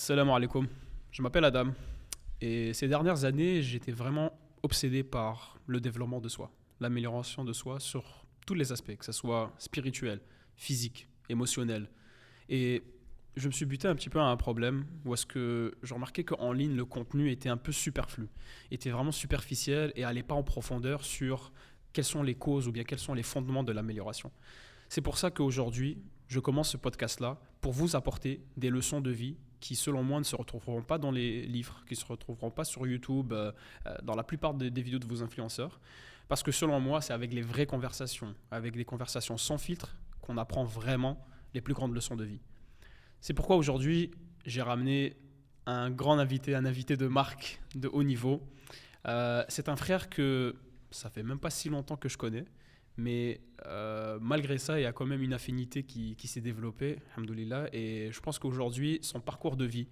Salam alaikum. Je m'appelle Adam et ces dernières années, j'étais vraiment obsédé par le développement de soi, l'amélioration de soi sur tous les aspects, que ce soit spirituel, physique, émotionnel. Et je me suis buté un petit peu à un problème où est-ce que je remarquais qu'en ligne, le contenu était un peu superflu, était vraiment superficiel et allait pas en profondeur sur quelles sont les causes ou bien quels sont les fondements de l'amélioration. C'est pour ça qu'aujourd'hui, je commence ce podcast-là pour vous apporter des leçons de vie qui, selon moi, ne se retrouveront pas dans les livres, qui ne se retrouveront pas sur YouTube, dans la plupart des vidéos de vos influenceurs. Parce que selon moi, c'est avec les vraies conversations, avec des conversations sans filtre, qu'on apprend vraiment les plus grandes leçons de vie. C'est pourquoi aujourd'hui, j'ai ramené un invité de marque de haut niveau. C'est un frère que ça fait même pas si longtemps que je connais, mais malgré ça, il y a quand même une affinité qui s'est développée, alhamdoulilah, et je pense qu'aujourd'hui, son parcours de vie,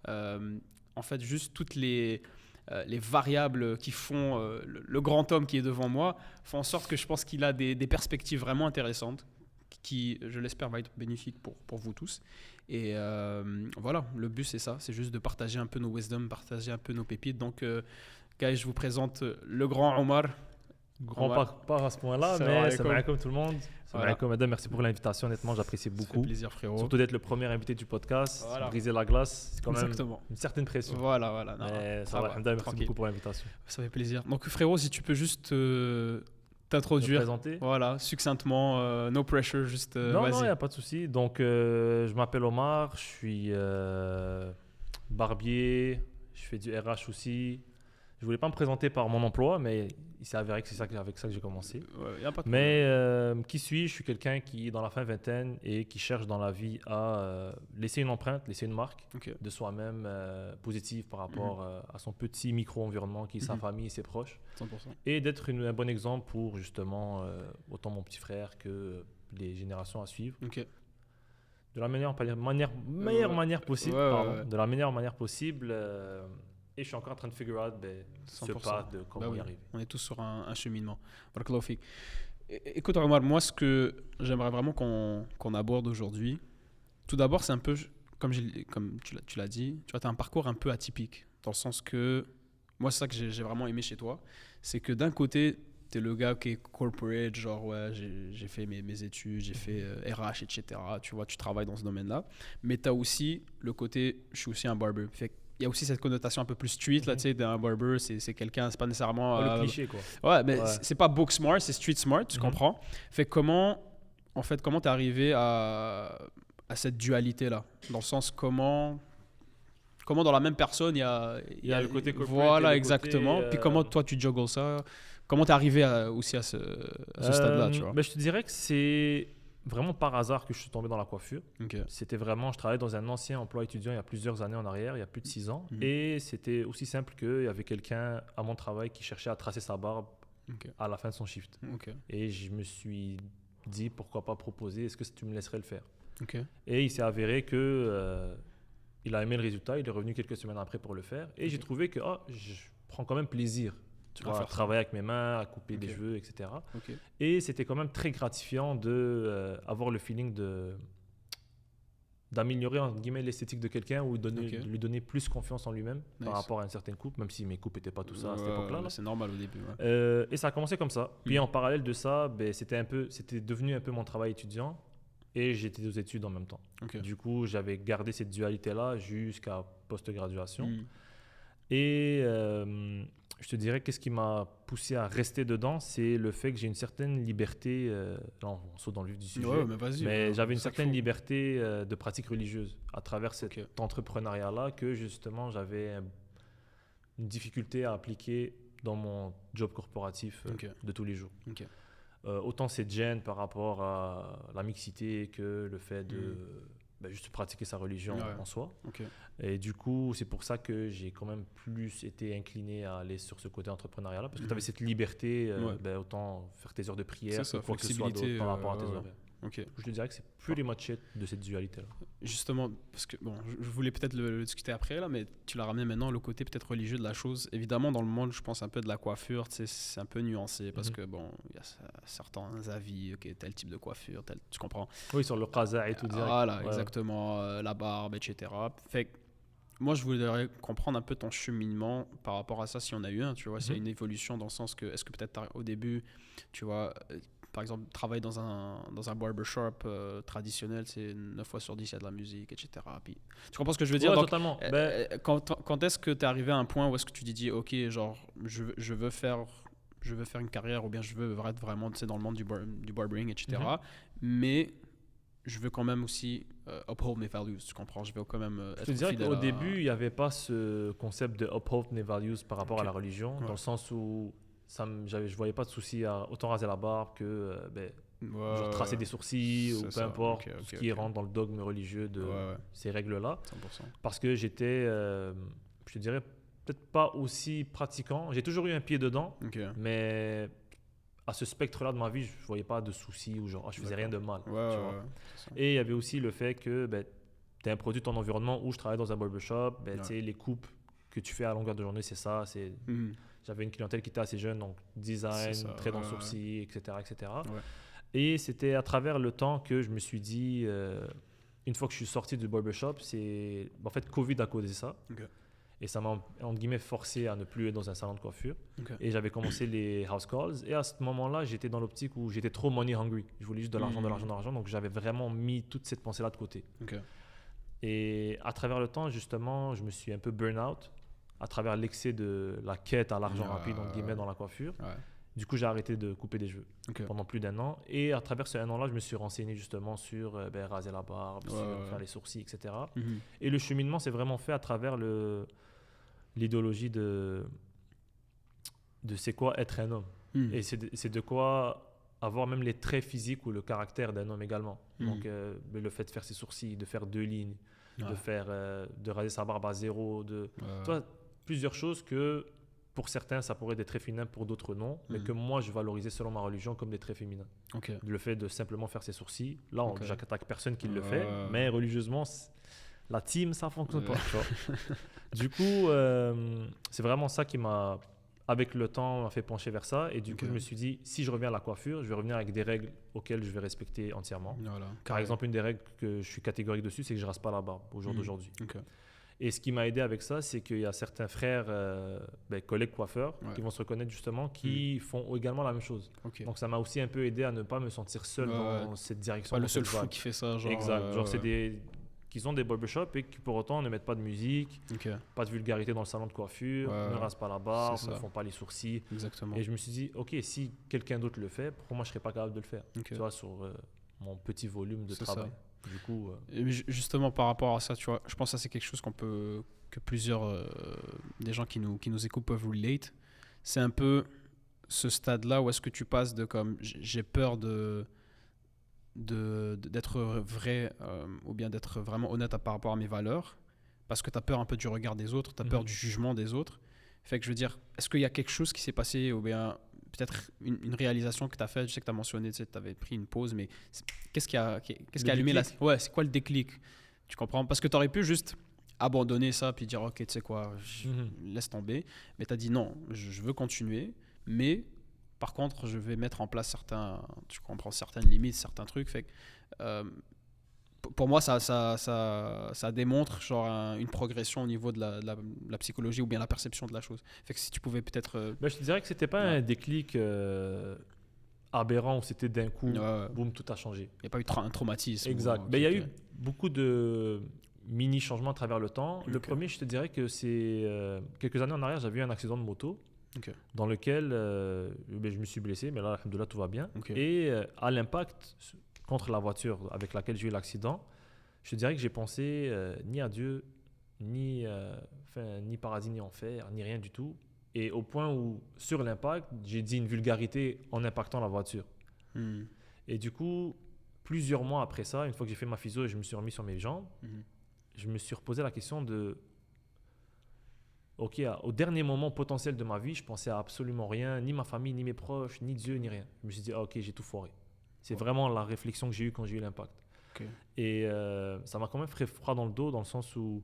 en fait, juste toutes les variables qui font le grand homme qui est devant moi, font en sorte que je pense qu'il a des perspectives vraiment intéressantes qui, je l'espère, va être bénéfique pour vous tous. Et voilà, le but c'est ça, c'est juste de partager un peu nos wisdom, partager un peu nos pépites. Donc, guys, je vous présente le grand Omar. Grand Omar. pas à ce point-là, Salam mais alaikum. salam alaikum tout le monde. Salam Voilà. alaikum madame, merci pour l'invitation. Honnêtement, j'apprécie Ça fait beaucoup. plaisir, frérot. Surtout d'être le premier invité du podcast, Voilà. briser la glace, c'est quand même Exactement. une certaine pression. Voilà. Non, Mais ça ça va, va, alhamdoulilah, merci tranquille. beaucoup pour l'invitation. Ça fait plaisir. Donc, frérot, si tu peux juste Me t'introduire, présenter voilà, succinctement, no pressure, juste Non, il vas-y. n'y a pas de souci. Donc, je m'appelle Omar, je suis barbier, je fais du RH aussi. Je voulais pas me présenter par mon emploi, mais il s'est avéré que c'est avec ça que j'ai commencé. Y a pas de Mais qui suis-je? Je suis quelqu'un qui est dans la fin vingtaine et qui cherche dans la vie à laisser une empreinte, laisser une marque problème. Ok, de soi-même positive par rapport à son petit micro-environnement qui est sa famille et ses proches. 100%. Et d'être un bon exemple pour justement autant mon petit frère que les générations à suivre. Ok. De la meilleure manière possible. Ouais. Pardon, de la meilleure manière possible. Et je suis encore en train de figure out ce 100%. path de comment Bah y oui, arriver. on est tous sur un cheminement. Barakallahu fik. Écoute, Omar, moi, ce que j'aimerais vraiment qu'on aborde aujourd'hui, tout d'abord, c'est un peu, comme tu l'as dit, tu vois, tu as un parcours un peu atypique, dans le sens que, moi, c'est ça que j'ai vraiment aimé chez toi, c'est que d'un côté, tu es le gars qui est corporate, genre, ouais, j'ai fait mes études, j'ai fait RH, etc. Tu vois, tu travailles dans ce domaine-là. Mais tu as aussi le côté, je suis aussi un barber. Fait que il y a aussi cette connotation un peu plus street, là, tu sais, d'un barber, c'est quelqu'un, c'est pas nécessairement... Le cliché, quoi. Ouais, mais Ouais. c'est pas book smart, c'est street smart, tu comprends? Fait que comment t'es arrivé à cette dualité-là? Dans le sens, comment dans la même personne, il y a le côté corporate et voilà, le exactement. côté, Puis comment toi, tu juggles ça? Comment t'es arrivé aussi à ce stade-là, tu vois? Ben, je te dirais que c'est vraiment par hasard que je suis tombé dans la coiffure. Ok. C'était vraiment, je travaillais dans un ancien emploi étudiant il y a plusieurs années en arrière, il y a plus de 6 ans. Mhm. Et c'était aussi simple qu'il y avait quelqu'un à mon travail qui cherchait à tracer sa barbe Ok. à la fin de son shift. Ok. Et je me suis dit, pourquoi pas proposer, est-ce que tu me laisserais le faire? Ok. Et il s'est avéré que il a aimé le résultat, il est revenu quelques semaines après pour le faire. Et j'ai trouvé que je prends quand même plaisir, tu vois, à faire ça. travailler avec mes mains, à couper Ok. des cheveux, etc. Ok. Et c'était quand même très gratifiant de avoir le feeling d'améliorer entre guillemets l'esthétique de quelqu'un ou de Ok. lui donner plus confiance en lui-même par Nice. rapport à une certaine coupe, même si mes coupes n'étaient pas tout ça à cette Ouais, époque-là. c'est normal au début. Ouais. Et ça a commencé comme ça. Puis Mhm. en parallèle de ça, ben, c'était devenu un peu mon travail étudiant et j'étais aux études en même temps. Ok. Du coup, j'avais gardé cette dualité-là jusqu'à post-graduation. Mhm. Et je te dirais qu'est-ce qui m'a poussé à rester dedans, c'est le fait que j'ai une certaine liberté. Là, on saute dans le vif du sujet. Ouais, mais vas-y. Mais j'avais une c'est ça qu'il certaine faut. liberté de pratique religieuse à travers cet Ok. entrepreneuriat-là que justement j'avais une difficulté à appliquer dans mon job corporatif Ok. de tous les jours. Ok. Autant cette gêne par rapport à la mixité que le fait de juste pratiquer sa religion Ouais. en soi. Ok. Et du coup, c'est pour ça que j'ai quand même plus été incliné à aller sur ce côté entrepreneuriat-là, parce que tu avais cette liberté, Ouais. autant faire tes heures de prière, C'est ça, que quoi que ce soit d'autre flexibilité, par rapport à tes ouais. horaires. Ok. Je te dirais que c'est pretty much it de cette dualité-là. Justement, parce que bon, je voulais peut-être le discuter après là, mais tu l'as ramené maintenant, le côté peut-être religieux de la chose. Évidemment, dans le monde, je pense un peu de la coiffure, tu sais, c'est un peu nuancé parce que bon, il y a certains avis, ok, tel type de coiffure, tu comprends. Oui, sur le qaza et tout direct. Voilà, Ouais. exactement, la barbe, etc. Fait que, moi, je voudrais comprendre un peu ton cheminement par rapport à ça, si on a eu un, tu vois, s'il y a une évolution dans le sens que, est-ce que peut-être au début, tu vois, par exemple, travailler dans un barbershop traditionnel, c'est 9 fois sur 10, il y a de la musique, etc. Puis, tu comprends ce que je veux dire? Ouais, Donc, totalement. quand est-ce que tu es arrivé à un point où est-ce que tu te dis, OK, genre, je veux faire une carrière ou bien je veux être vraiment, tu sais, dans le monde du barbering, etc. Mais je veux quand même aussi uphold mes values, tu comprends? Je veux quand même Je te être dirais fidèle qu'au à... début, il n'y avait pas ce concept de uphold mes values par rapport Ok. à la religion, Ouais. dans le sens où je voyais pas de souci à autant raser la barbe que genre tracer des sourcils ou C'est peu ça. importe, Ok, tout ce ok, qui ok. rentre dans le dogme religieux Ouais, de ouais, ces règles-là. 100%. Parce que j'étais, je te dirais, peut-être pas aussi pratiquant. J'ai toujours eu un pied dedans, Ok, mais à ce spectre-là de ma vie, je voyais pas de soucis ou genre, je faisais rien de mal, ouais, ouais, tu vois. ouais, c'est ça. Et il y avait aussi le fait que tu es un produit de ton environnement où je travaille dans un barbershop. Tu Ouais. sais, les coupes que tu fais à longueur de journée, c'est ça. Mhm. J'avais une clientèle qui était assez jeune, donc C'est design, ça, trait dans ouais, le sourcil, etc., etc. ouais. Et c'était à travers le temps que je me suis dit, une fois que je suis sorti du barbershop, c'est en fait Covid a causé ça. Ok. Et ça m'a, entre guillemets, forcé à ne plus être dans un salon de coiffure. Ok. Et j'avais commencé les house calls. Et à ce moment-là, j'étais dans l'optique où j'étais trop money hungry. Je voulais juste de l'argent, de l'argent, de l'argent. Donc j'avais vraiment mis toute cette pensée-là de côté. Ok. Et à travers le temps, justement, je me suis un peu burn out à travers l'excès de la quête à l'argent rapide, entre guillemets, dans la coiffure. Ouais. Du coup, j'ai arrêté de couper des cheveux Ok. pendant plus d'1 an. Et à travers ce 1 an-là, je me suis renseigné justement sur raser la barbe, Ouais, sur ouais. faire les sourcils, etc. Mhm. Et le cheminement s'est vraiment fait à travers l'idéologie de c'est quoi être un homme. Mhm. Et c'est de quoi avoir même les traits physiques ou le caractère d'un homme également. Donc, le fait de faire ses sourcils, de faire 2 lignes, Ouais. de raser sa barbe à 0, Ouais. tu vois, plusieurs choses que pour certains ça pourrait être des traits féminins, pour d'autres non, mais que moi je valorisais selon ma religion comme des traits féminins. Ok. Le fait de simplement faire ses sourcils, là Ok. j'attaque personne qui le fait, mais religieusement la team ça fonctionne pas. Tu vois. Du coup c'est vraiment ça qui m'a, avec le temps, m'a fait pencher vers ça. Et du coup, je me suis dit, si je reviens à la coiffure, je vais revenir avec des règles auxquelles je vais respecter entièrement. Voilà. Par exemple, une des règles que je suis catégorique dessus, c'est que je ne rase pas la barbe au jour d'aujourd'hui. Ok. Et ce qui m'a aidé avec ça, c'est qu'il y a certains frères, collègues coiffeurs, Ouais. qui vont se reconnaître justement, qui font également la même chose. Ok. Donc ça m'a aussi un peu aidé à ne pas me sentir seul dans cette direction. Pas dans le seul cette fou vague. qui fait ça, genre. Exact. Genre, c'est qui ont des barbershops et qui pour autant ne mettent pas de musique, Ok. pas de vulgarité dans le salon de coiffure, Ouais. ne rasent pas la barbe, C'est ne ça. font pas les sourcils. Exactement. Et je me suis dit, ok, si quelqu'un d'autre le fait, pourquoi moi je serais pas capable de le faire? Ok. Tu vois, sur mon petit volume de C'est travail. ça. Du coup, Et justement, par rapport à ça, tu vois, je pense que ça, c'est quelque chose que plusieurs des gens qui nous écoutent peuvent relate. C'est un peu ce stade-là où est-ce que tu passes de comme j'ai peur d'être vrai ou bien d'être vraiment honnête par rapport à mes valeurs parce que tu as peur un peu du regard des autres, tu as peur du jugement des autres. Fait que je veux dire, est-ce qu'il y a quelque chose qui s'est passé ou bien peut-être une réalisation que tu as faite? Je sais que tu as mentionné, tu avais pris une pause, mais qu'est-ce qui a allumé la... Ouais, c'est quoi le déclic? Tu comprends? Parce que tu aurais pu juste abandonner ça puis dire, ok, tu sais quoi, laisse tomber. Mais tu as dit non, je veux continuer, mais par contre, je vais mettre en place certaines limites, certains trucs. Fait que, pour moi, ça démontre genre une progression au niveau de la psychologie ou bien la perception de la chose. Fait que si tu pouvais peut-être... je te dirais que c'était pas un déclic aberrant où c'était d'un coup, boum, tout a changé. Il n'y a pas eu un traumatisme. Exact. Il y a eu beaucoup de mini changements à travers le temps. Le premier, je te dirais que c'est quelques années en arrière, j'avais eu un accident de moto. Dans lequel je me suis blessé, mais là, alhamdoulilah, tout va bien. Et à l'impact contre la voiture avec laquelle j'ai eu l'accident, je te dirais que j'ai pensé ni à Dieu, ni paradis, ni enfer, ni rien du tout. Et au point où, sur l'impact, j'ai dit une vulgarité en impactant la voiture. Et du coup, plusieurs mois après ça, une fois que j'ai fait ma physio et je me suis remis sur mes jambes, je me suis reposé la question de... Ok, au dernier moment potentiel de ma vie, je pensais à absolument rien, ni ma famille, ni mes proches, ni Dieu, ni rien. Je me suis dit, ok, j'ai tout foiré. C'est vraiment la réflexion que j'ai eue quand j'ai eu l'impact. Et ça m'a quand même fait froid dans le dos, dans le sens où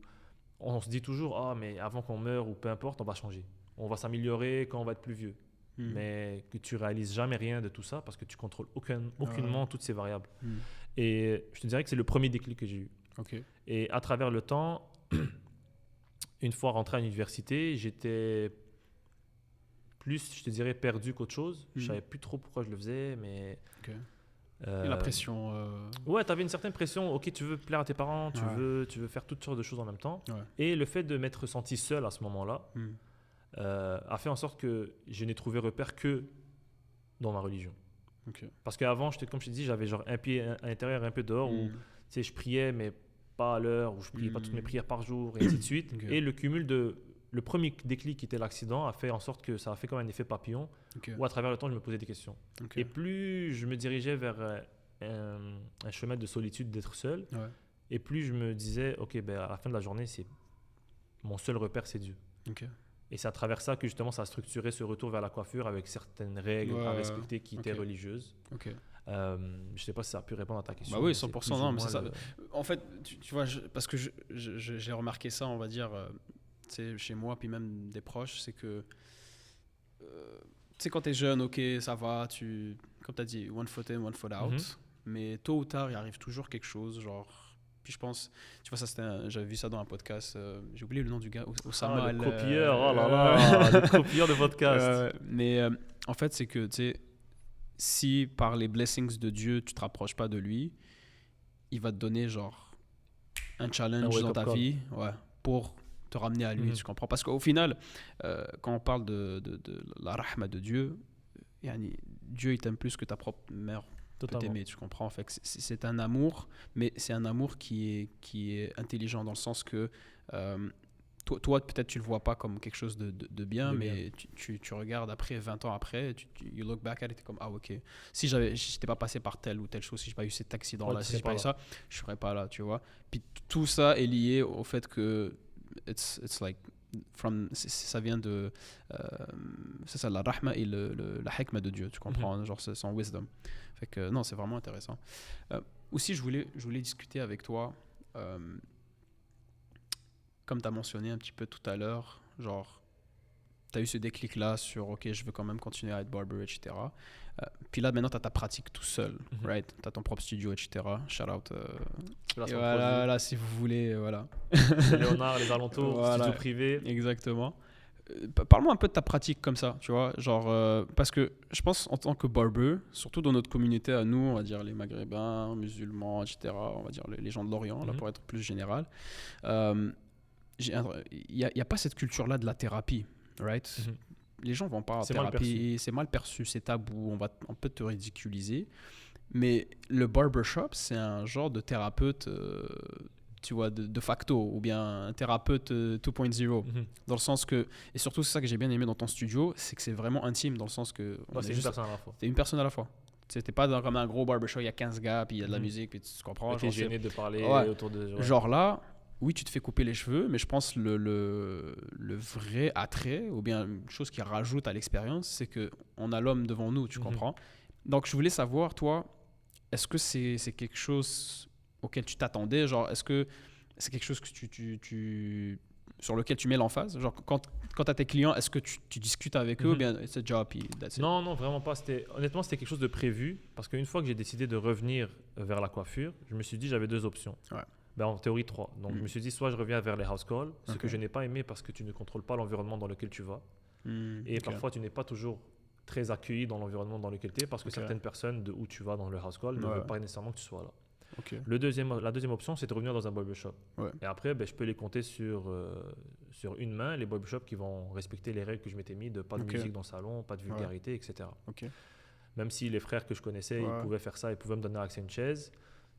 on se dit toujours, mais avant qu'on meure ou peu importe, on va changer. On va s'améliorer quand on va être plus vieux. Mais que tu réalises jamais rien de tout ça parce que tu contrôles aucunement toutes ces variables. Et je te dirais que c'est le premier déclic que j'ai eu. Et à travers le temps... une fois rentré à l'université, j'étais plus, je te dirais, perdu qu'autre chose. Je savais plus trop pourquoi je le faisais, mais... Et la pression... Ouais, tu avais une certaine pression. Ok, tu veux plaire à tes parents, tu veux faire toutes sortes de choses en même temps. Et le fait de m'être senti seul à ce moment-là a fait en sorte que je n'ai trouvé repère que dans ma religion. Parce qu'avant, comme je te dis, j'avais genre un pied à l'intérieur et un peu dehors où je priais, mais pas à l'heure, où je priais pas toutes mes prières par jour, et ainsi de suite. Et le cumul de... Le premier déclic qui était l'accident a fait en sorte que ça a fait comme un effet papillon où à travers le temps je me posais des questions. Et plus je me dirigeais vers un chemin de solitude, d'être seul, et plus je me disais ok, ben, à la fin de la journée, mon seul repère c'est Dieu. Et c'est à travers ça que justement ça a structuré ce retour vers la coiffure avec certaines règles à respecter qui étaient religieuses. Je ne sais pas si ça a pu répondre à ta question. Bah oui, 100%. Non, mais c'est ça. En fait, tu vois, parce que j'ai remarqué ça, on va dire... chez moi, puis même des proches, c'est que tu sais, quand t'es jeune, ok, ça va, comme t'as dit, one foot in, one foot out, mais tôt ou tard, il arrive toujours quelque chose, genre, puis je pense, tu vois, j'avais vu ça dans un podcast, j'ai oublié le nom du gars, Osama. Le copieur, oh là là, le copieur de podcast. Mais en fait, c'est que, tu sais, si par les blessings de Dieu, tu te rapproches pas de lui, il va te donner, genre, un challenge dans ta vie, pour te ramener à lui, tu comprends? Parce qu'au final, quand on parle de la rahma de Dieu, Dieu il t'aime plus que ta propre mère peut t'aimer, tu comprends? En fait, c'est un amour, mais c'est un amour qui est intelligent dans le sens que toi peut-être tu le vois pas comme quelque chose de bien, mais tu regardes après, 20 ans après, you look back at it, t'es comme, ah ok, si j'étais pas passé par telle ou telle chose, si j'ai pas eu cet accident-là, si j'ai pas eu ça, je serais pas là, tu vois? Puis tout ça est lié au fait que it's like ça vient de c'est ça, la rahma et la hikma de Dieu, tu comprends, genre c'est son wisdom. Fait que non, c'est vraiment intéressant. Aussi je voulais discuter avec toi, comme tu as mentionné un petit peu tout à l'heure, genre tu as eu ce déclic là sur ok, je veux quand même continuer à être barber, etc. Puis là maintenant tu as ta pratique tout seul, right? Tu as ton propre studio, etc. Shout out voilà, si vous voulez, voilà. C'est Léonard, les alentours, voilà. Studio privé. Exactement. Parle-moi un peu de ta pratique comme ça, tu vois, genre, parce que je pense en tant que barber, surtout dans notre communauté à nous, on va dire les maghrébins, musulmans, etc., on va dire les gens de l'Orient, là pour être plus général, il n'y a pas cette culture-là de la thérapie, right? Les gens vont pas en thérapie, c'est mal perçu, c'est tabou, on peut te ridiculiser. Mais le barbershop, c'est un genre de thérapeute, tu vois, de facto, ou bien un thérapeute 2.0, dans le sens que, et surtout c'est ça que j'ai bien aimé dans ton studio, c'est que c'est vraiment intime, dans le sens que... c'est une personne à la fois. C'est une personne à la fois. T'es pas comme un gros barbershop, il y a 15 gars, puis il y a de la musique, puis tu comprends. T'es gêné de parler autour de... Genre là, oui, tu te fais couper les cheveux, mais je pense le vrai attrait, ou bien une chose qui rajoute à l'expérience, c'est qu'on a l'homme devant nous, tu comprends. Donc, je voulais savoir, toi, est-ce que c'est quelque chose auquel tu t'attendais? Genre, est-ce que c'est quelque chose que sur lequel tu mets l'emphase? Genre, quand tu as tes clients, est-ce que tu discutes avec eux ou bien c'est job puis that's it? Non, vraiment pas. Honnêtement, c'était quelque chose de prévu parce qu'une fois que j'ai décidé de revenir vers la coiffure, je me suis dit j'avais 2 options. En théorie 3. Donc, je me suis dit soit je reviens vers les house calls, ce que je n'ai pas aimé parce que tu ne contrôles pas l'environnement dans lequel tu vas. Et parfois, tu n'es pas toujours très accueilli dans l'environnement dans lequel tu es parce que certaines personnes de où tu vas dans le house call ne veulent pas nécessairement que tu sois là. La deuxième option, c'est de revenir dans un barbershop. Et après, je peux les compter sur une main, les barbershops qui vont respecter les règles que je m'étais mis de pas de musique dans le salon, pas de vulgarité, etc. Même si les frères que je connaissais, ils pouvaient faire ça, ils pouvaient me donner accès à une chaise,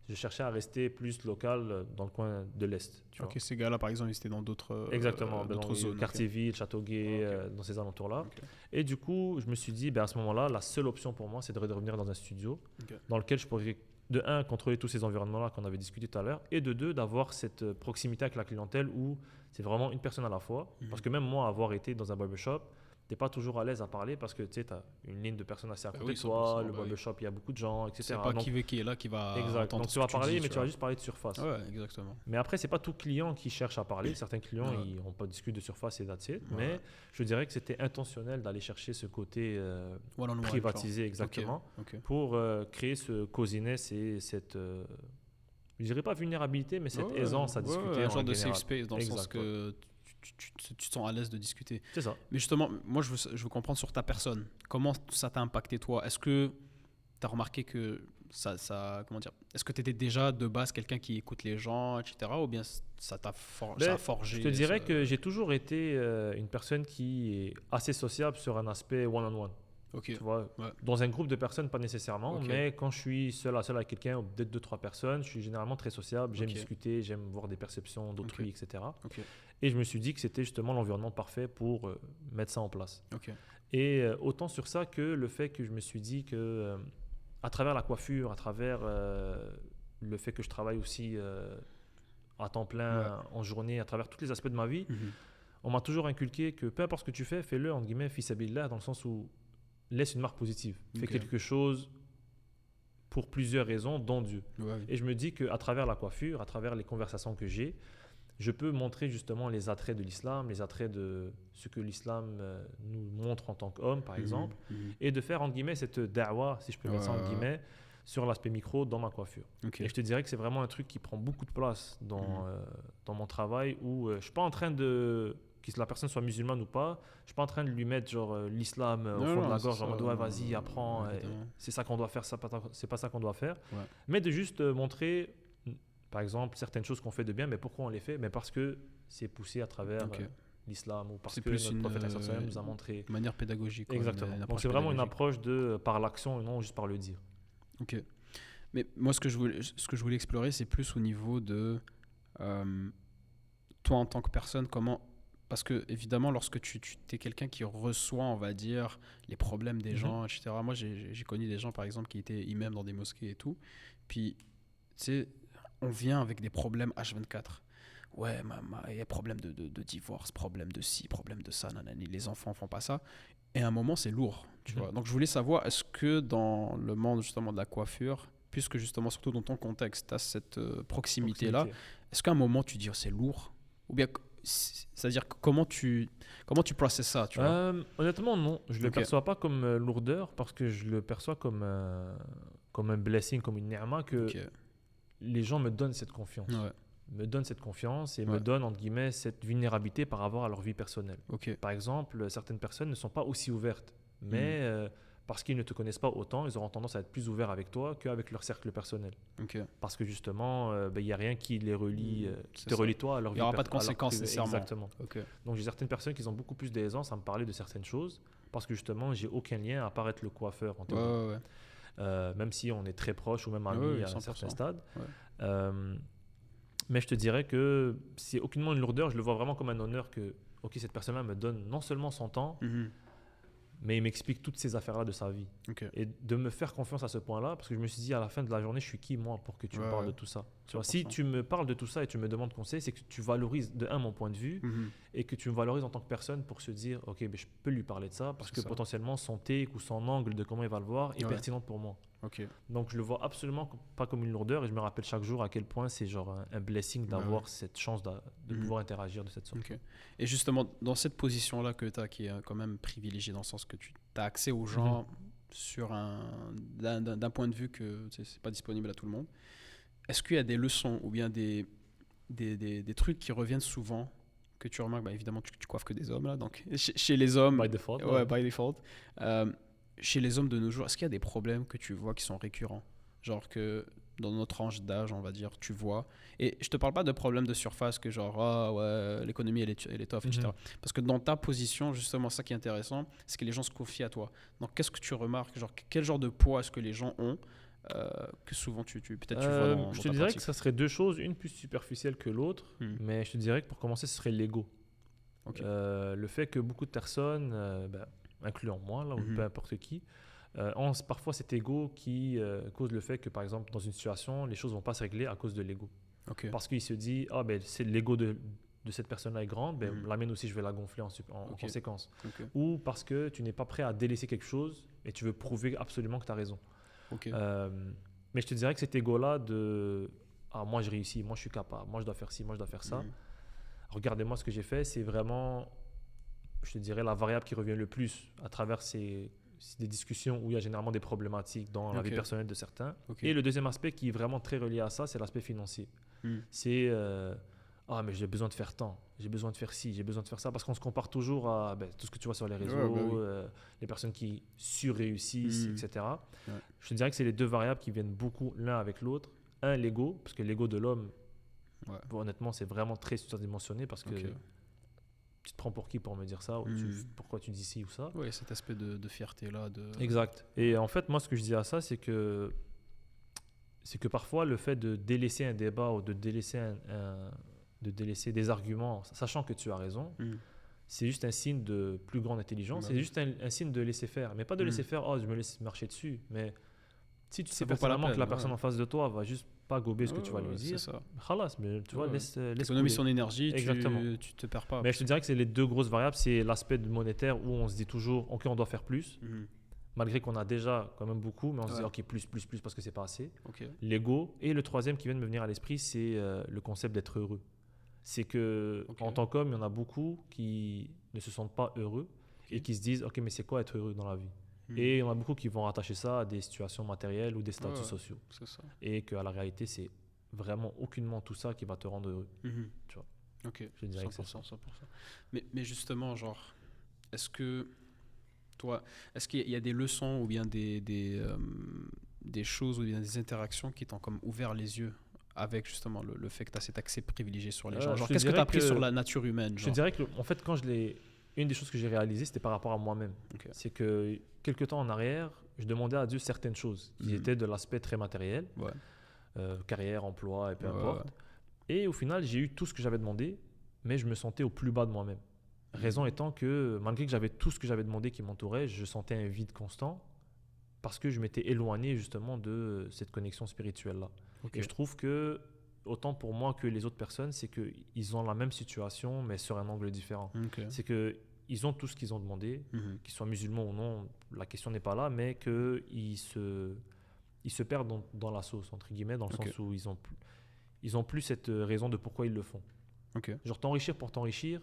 je cherchais à rester plus local dans le coin de l'Est. Ces gars-là, par exemple, ils étaient dans d'autres Exactement, d'autres zones. Quartier-Ville, Châteauguay, dans ces alentours-là. Et du coup, je me suis dit, à ce moment-là, la seule option pour moi, c'est de revenir dans un studio dans lequel je pourrais, de 1, contrôler tous ces environnements-là qu'on avait discuté tout à l'heure, et de 2, d'avoir cette proximité avec la clientèle où c'est vraiment une personne à la fois. Parce que même moi, avoir été dans un barbershop, tu n'es pas toujours à l'aise à parler parce que tu as une ligne de personnes assez à côté de toi, le barbershop, il y a beaucoup de gens, etc. C'est pas qui est là qui va entendre. Donc tu vas parler, mais tu vas juste parler de surface. Exactement. Mais après, c'est pas tout client qui cherche à parler. Certains clients, ils n'ont pas discuté de surface et that's it. Mais je dirais que c'était intentionnel d'aller chercher ce côté privatisé, exactement, pour créer ce coziness et cette... je dirais pas vulnérabilité, mais cette aisance à discuter. Un genre de safe space dans le sens que tu te sens à l'aise de discuter. C'est ça. Mais justement, moi, je veux comprendre sur ta personne. Comment ça t'a impacté, toi? Est-ce que tu as remarqué que comment dire, est-ce que tu étais déjà de base quelqu'un qui écoute les gens, etc. Ou bien ça a forgé? Je te dirais que j'ai toujours été une personne qui est assez sociable sur un aspect one-on-one. Okay. Tu vois, ouais. Dans un groupe de personnes, pas nécessairement, Okay. mais quand je suis seul à seul avec quelqu'un, ou peut-être 2-3 personnes, je suis généralement très sociable, j'aime discuter, j'aime voir des perceptions d'autrui, etc. Et je me suis dit que c'était justement l'environnement parfait pour mettre ça en place. Et autant sur ça que le fait que je me suis dit que à travers la coiffure, à travers le fait que je travaille aussi à temps plein en journée, à travers tous les aspects de ma vie, on m'a toujours inculqué que peu importe ce que tu fais, fais-le entre guillemets fils sabilillah, dans le sens où laisse une marque positive. Fais quelque chose pour plusieurs raisons, dont Dieu. Et je me dis qu'à travers la coiffure, à travers les conversations que j'ai, je peux montrer justement les attraits de l'islam, les attraits de ce que l'islam nous montre en tant qu'homme, par exemple, et de faire, entre guillemets, cette da'wa, si je peux mettre ça, entre guillemets, sur l'aspect micro dans ma coiffure. Et je te dirais que c'est vraiment un truc qui prend beaucoup de place dans mon travail, où je ne suis pas en train de... que la personne soit musulmane ou pas, je ne suis pas en train de lui mettre genre l'islam au fond de la gorge, en mode ouais, vas-y, apprends, c'est ça qu'on doit faire, c'est pas ça qu'on doit faire. Mais de juste montrer, par exemple, certaines choses qu'on fait de bien, mais pourquoi on les fait? Mais parce que c'est poussé à travers l'islam, ou parce que notre prophète nous a montré. De manière pédagogique. Exactement. Donc c'est vraiment une approche par l'action et non juste par le dire. Ok. Mais moi, ce que je voulais explorer, c'est plus au niveau de toi en tant que personne, comment... Parce que, évidemment, lorsque tu es quelqu'un qui reçoit, on va dire, les problèmes des gens, etc. Moi, j'ai connu des gens, par exemple, qui étaient imams dans des mosquées et tout. Puis, tu sais, on vient avec des problèmes H24. Ouais, il y a problème de divorce, problème de ci, problème de ça, nanani, les enfants font pas ça. Et à un moment, c'est lourd, tu vois. Donc, je voulais savoir, est-ce que dans le monde, justement, de la coiffure, puisque, justement, surtout dans ton contexte, tu as cette proximité-là, est-ce qu'à un moment, tu dis, c'est lourd? Ou bien... C'est-à-dire comment tu processes ça, tu vois? Honnêtement, non. Je ne le perçois pas comme lourdeur, parce que je le perçois comme un blessing, comme une ni'ma, que les gens me donnent cette confiance. Me donnent cette confiance et me donnent, entre guillemets, cette vulnérabilité par rapport à leur vie personnelle. Par exemple, certaines personnes ne sont pas aussi ouvertes, mais parce qu'ils ne te connaissent pas autant, ils auront tendance à être plus ouverts avec toi qu'avec leur cercle personnel. Parce que justement, il n'y a rien qui les relie, qui te relie toi à leur vie. Il n'y aura pas de conséquences nécessairement. Exactement. Donc j'ai certaines personnes qui ont beaucoup plus d'aisance à me parler de certaines choses, parce que justement, j'ai aucun lien à part être le coiffeur en tant que même si on est très proches ou même amis à un certain stade. Mais je te dirais que c'est aucunement une lourdeur, je le vois vraiment comme un honneur que cette personne-là me donne non seulement son temps, mais il m'explique toutes ces affaires-là de sa vie. Et de me faire confiance à ce point-là, parce que je me suis dit, à la fin de la journée, je suis qui, moi, pour que tu me parles de tout ça? Tu vois, si tu me parles de tout ça et tu me demandes conseil, c'est que tu valorises, de un, mon point de vue, et que tu me valorises en tant que personne pour se dire, ok, ben, je peux lui parler de ça, parce que potentiellement, son take ou son angle de comment il va le voir est pertinent pour moi. Donc, je le vois absolument pas comme une lourdeur, et je me rappelle chaque jour à quel point c'est genre un blessing d'avoir cette chance de pouvoir interagir de cette sorte. Et justement, dans cette position-là que tu as, qui est quand même privilégiée, dans le sens que tu as accès aux gens sur d'un point de vue que c'est pas disponible à tout le monde, est-ce qu'il y a des leçons ou bien des trucs qui reviennent souvent, que tu remarques? Évidemment, tu coiffes que des hommes, là, donc chez les hommes... By default. By default. Chez les hommes de nos jours, est-ce qu'il y a des problèmes que tu vois qui sont récurrents? Genre que dans notre tranche d'âge, on va dire, tu vois. Et je te parle pas de problèmes de surface, que genre, l'économie, elle est tough, etc. Parce que dans ta position, justement, ça qui est intéressant, c'est que les gens se confient à toi. Donc, qu'est-ce que tu remarques? Genre, quel genre de poids est-ce que les gens ont que souvent peut-être tu vois dans je ta te dirais pratique? que ça serait deux choses, une plus superficielle que l'autre, mais je te dirais que pour commencer, ce serait l'ego. Le fait que beaucoup de personnes, incluant moi, là, ou peu importe qui, ont parfois cet ego qui cause le fait que, par exemple, dans une situation, les choses ne vont pas se régler à cause de l'ego. Parce qu'il se dit, c'est l'ego de cette personne-là est grande, la mienne aussi, je vais la gonfler en conséquence. Ou parce que tu n'es pas prêt à délaisser quelque chose et tu veux prouver absolument que tu as raison. Mais je te dirais que cet ego-là de moi je réussis, moi je suis capable, moi je dois faire ci, moi je dois faire ça. Regardez-moi ce que j'ai fait, c'est vraiment, je te dirais, la variable qui revient le plus à travers des discussions où il y a généralement des problématiques dans la vie personnelle de certains. Et le deuxième aspect qui est vraiment très relié à ça, c'est l'aspect financier. C'est ah, mais j'ai besoin de faire tant, j'ai besoin de faire ci, j'ai besoin de faire ça, parce qu'on se compare toujours à tout ce que tu vois sur les réseaux, les personnes qui surréussissent, etc. Ouais. Je te dirais que c'est les deux variables qui viennent beaucoup l'un avec l'autre. Un, l'ego, parce que l'ego de l'homme, honnêtement, c'est vraiment très surdimensionné, parce que tu te prends pour qui pour me dire ça, ou pourquoi tu dis ci ou ça. Oui, cet aspect de fierté-là. Exact. Et en fait, moi, ce que je dis à ça, c'est que parfois, le fait de délaisser un débat ou de délaisser des arguments, sachant que tu as raison, c'est juste un signe de plus grande intelligence. C'est juste un signe de laisser faire. Mais pas de laisser faire, oh, je me laisse marcher dessus. Mais si tu sais personnellement que la personne en face de toi va juste pas gober ce que tu vas lui dire, khalas, mais tu vois, laisse économiser son énergie, exactement. Tu te perds pas. Mais je te dirais que c'est les deux grosses variables. C'est l'aspect monétaire où on se dit toujours, ok, on doit faire plus. Malgré qu'on a déjà quand même beaucoup, mais on se dit ok, plus parce que c'est pas assez. L'ego. Et le troisième qui vient de me venir à l'esprit, c'est le concept d'être heureux. C'est que en tant qu'homme, il y en a beaucoup qui ne se sentent pas heureux et qui se disent ok, mais c'est quoi être heureux dans la vie? Et il y en a beaucoup qui vont rattacher ça à des situations matérielles ou des statuts sociaux. C'est ça. Et qu'à la réalité, c'est vraiment aucunement tout ça qui va te rendre heureux. Tu vois. Ok, je dirais 100%. Mais justement, genre, est-ce qu'il y a des leçons ou bien des choses ou bien des interactions qui t'ont comme ouvert les yeux avec justement le fait que tu as cet accès privilégié sur les gens? Genre, qu'est-ce que tu as appris sur la nature humaine? Je dirais que, en fait, une des choses que j'ai réalisées, c'était par rapport à moi-même. C'est que quelques temps en arrière, je demandais à Dieu certaines choses qui étaient de l'aspect très matériel, carrière, emploi et peu importe. Et au final, j'ai eu tout ce que j'avais demandé, mais je me sentais au plus bas de moi-même. Raison étant que malgré que j'avais tout ce que j'avais demandé qui m'entourait, je sentais un vide constant parce que je m'étais éloigné justement de cette connexion spirituelle-là. Et je trouve que autant pour moi que les autres personnes, c'est qu'ils ont la même situation mais sur un angle différent. C'est qu'ils ont tout ce qu'ils ont demandé, qu'ils soient musulmans ou non, la question n'est pas là, mais qu'ils se perdent dans la sauce, entre guillemets, dans le sens où ils ont plus cette raison de pourquoi ils le font. Genre t'enrichir pour t'enrichir,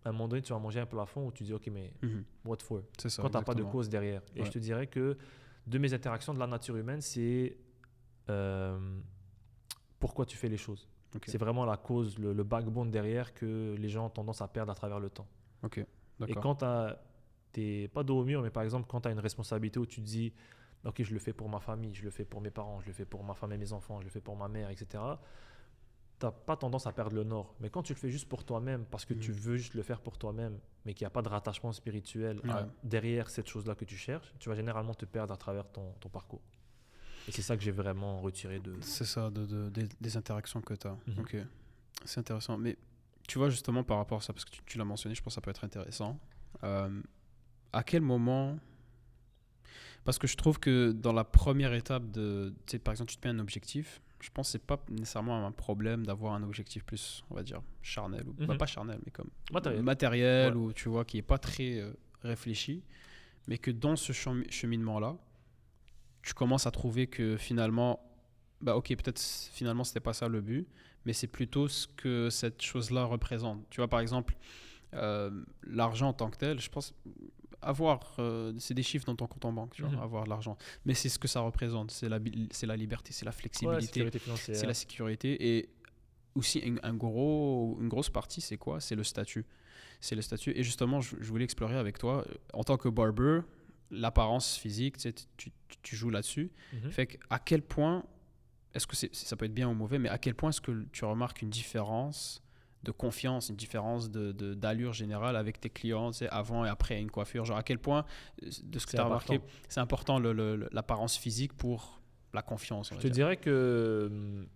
à un moment donné, tu vas manger un plafond où tu dis, ok, mais what for? C'est ça, quand tu n'as pas de cause derrière. Et je te dirais que de mes interactions de la nature humaine, c'est pourquoi tu fais les choses. C'est vraiment la cause, le backbone derrière que les gens ont tendance à perdre à travers le temps. Et quand tu n'es pas dos au mur, mais par exemple, quand tu as une responsabilité où tu te dis, ok, je le fais pour ma famille, je le fais pour mes parents, je le fais pour ma femme et mes enfants, je le fais pour ma mère, etc., tu n'as pas tendance à perdre le nord. Mais quand tu le fais juste pour toi-même, parce que tu veux juste le faire pour toi-même, mais qu'il n'y a pas de rattachement spirituel derrière cette chose-là que tu cherches, tu vas généralement te perdre à travers ton parcours. Et c'est ça que j'ai vraiment retiré de... C'est ça, des interactions que tu as. Ok, c'est intéressant. Mais tu vois, justement, par rapport à ça, parce que tu l'as mentionné, je pense que ça peut être intéressant. À quel moment... Parce que je trouve que dans la première étape de... Tu sais, par exemple, tu te mets un objectif... Je pense que ce n'est pas nécessairement un problème d'avoir un objectif plus, on va dire, charnel. Ou, pas charnel, mais comme matériel ou tu vois, qui n'est pas très réfléchi. Mais que dans ce cheminement-là, tu commences à trouver que finalement, ok, peut-être finalement, ce n'était pas ça le but, mais c'est plutôt ce que cette chose-là représente. Tu vois, par exemple, l'argent en tant que tel, je pense... c'est des chiffres dans ton compte en banque, tu vois, avoir de l'argent. Mais c'est ce que ça représente, c'est la liberté, c'est la flexibilité, c'est la sécurité. Et aussi, une grosse partie, c'est quoi? C'est le statut. Et justement, je voulais explorer avec toi, en tant que barber, l'apparence physique, tu joues là-dessus. Fait qu'à quel point, est-ce que ça peut être bien ou mauvais, mais à quel point est-ce que tu remarques une différence de confiance, une différence d'allure générale avec tes clients, avant et après une coiffure? Genre, à quel point, de ce que tu as remarqué, c'est important l'apparence physique pour la confiance? Je te dirais que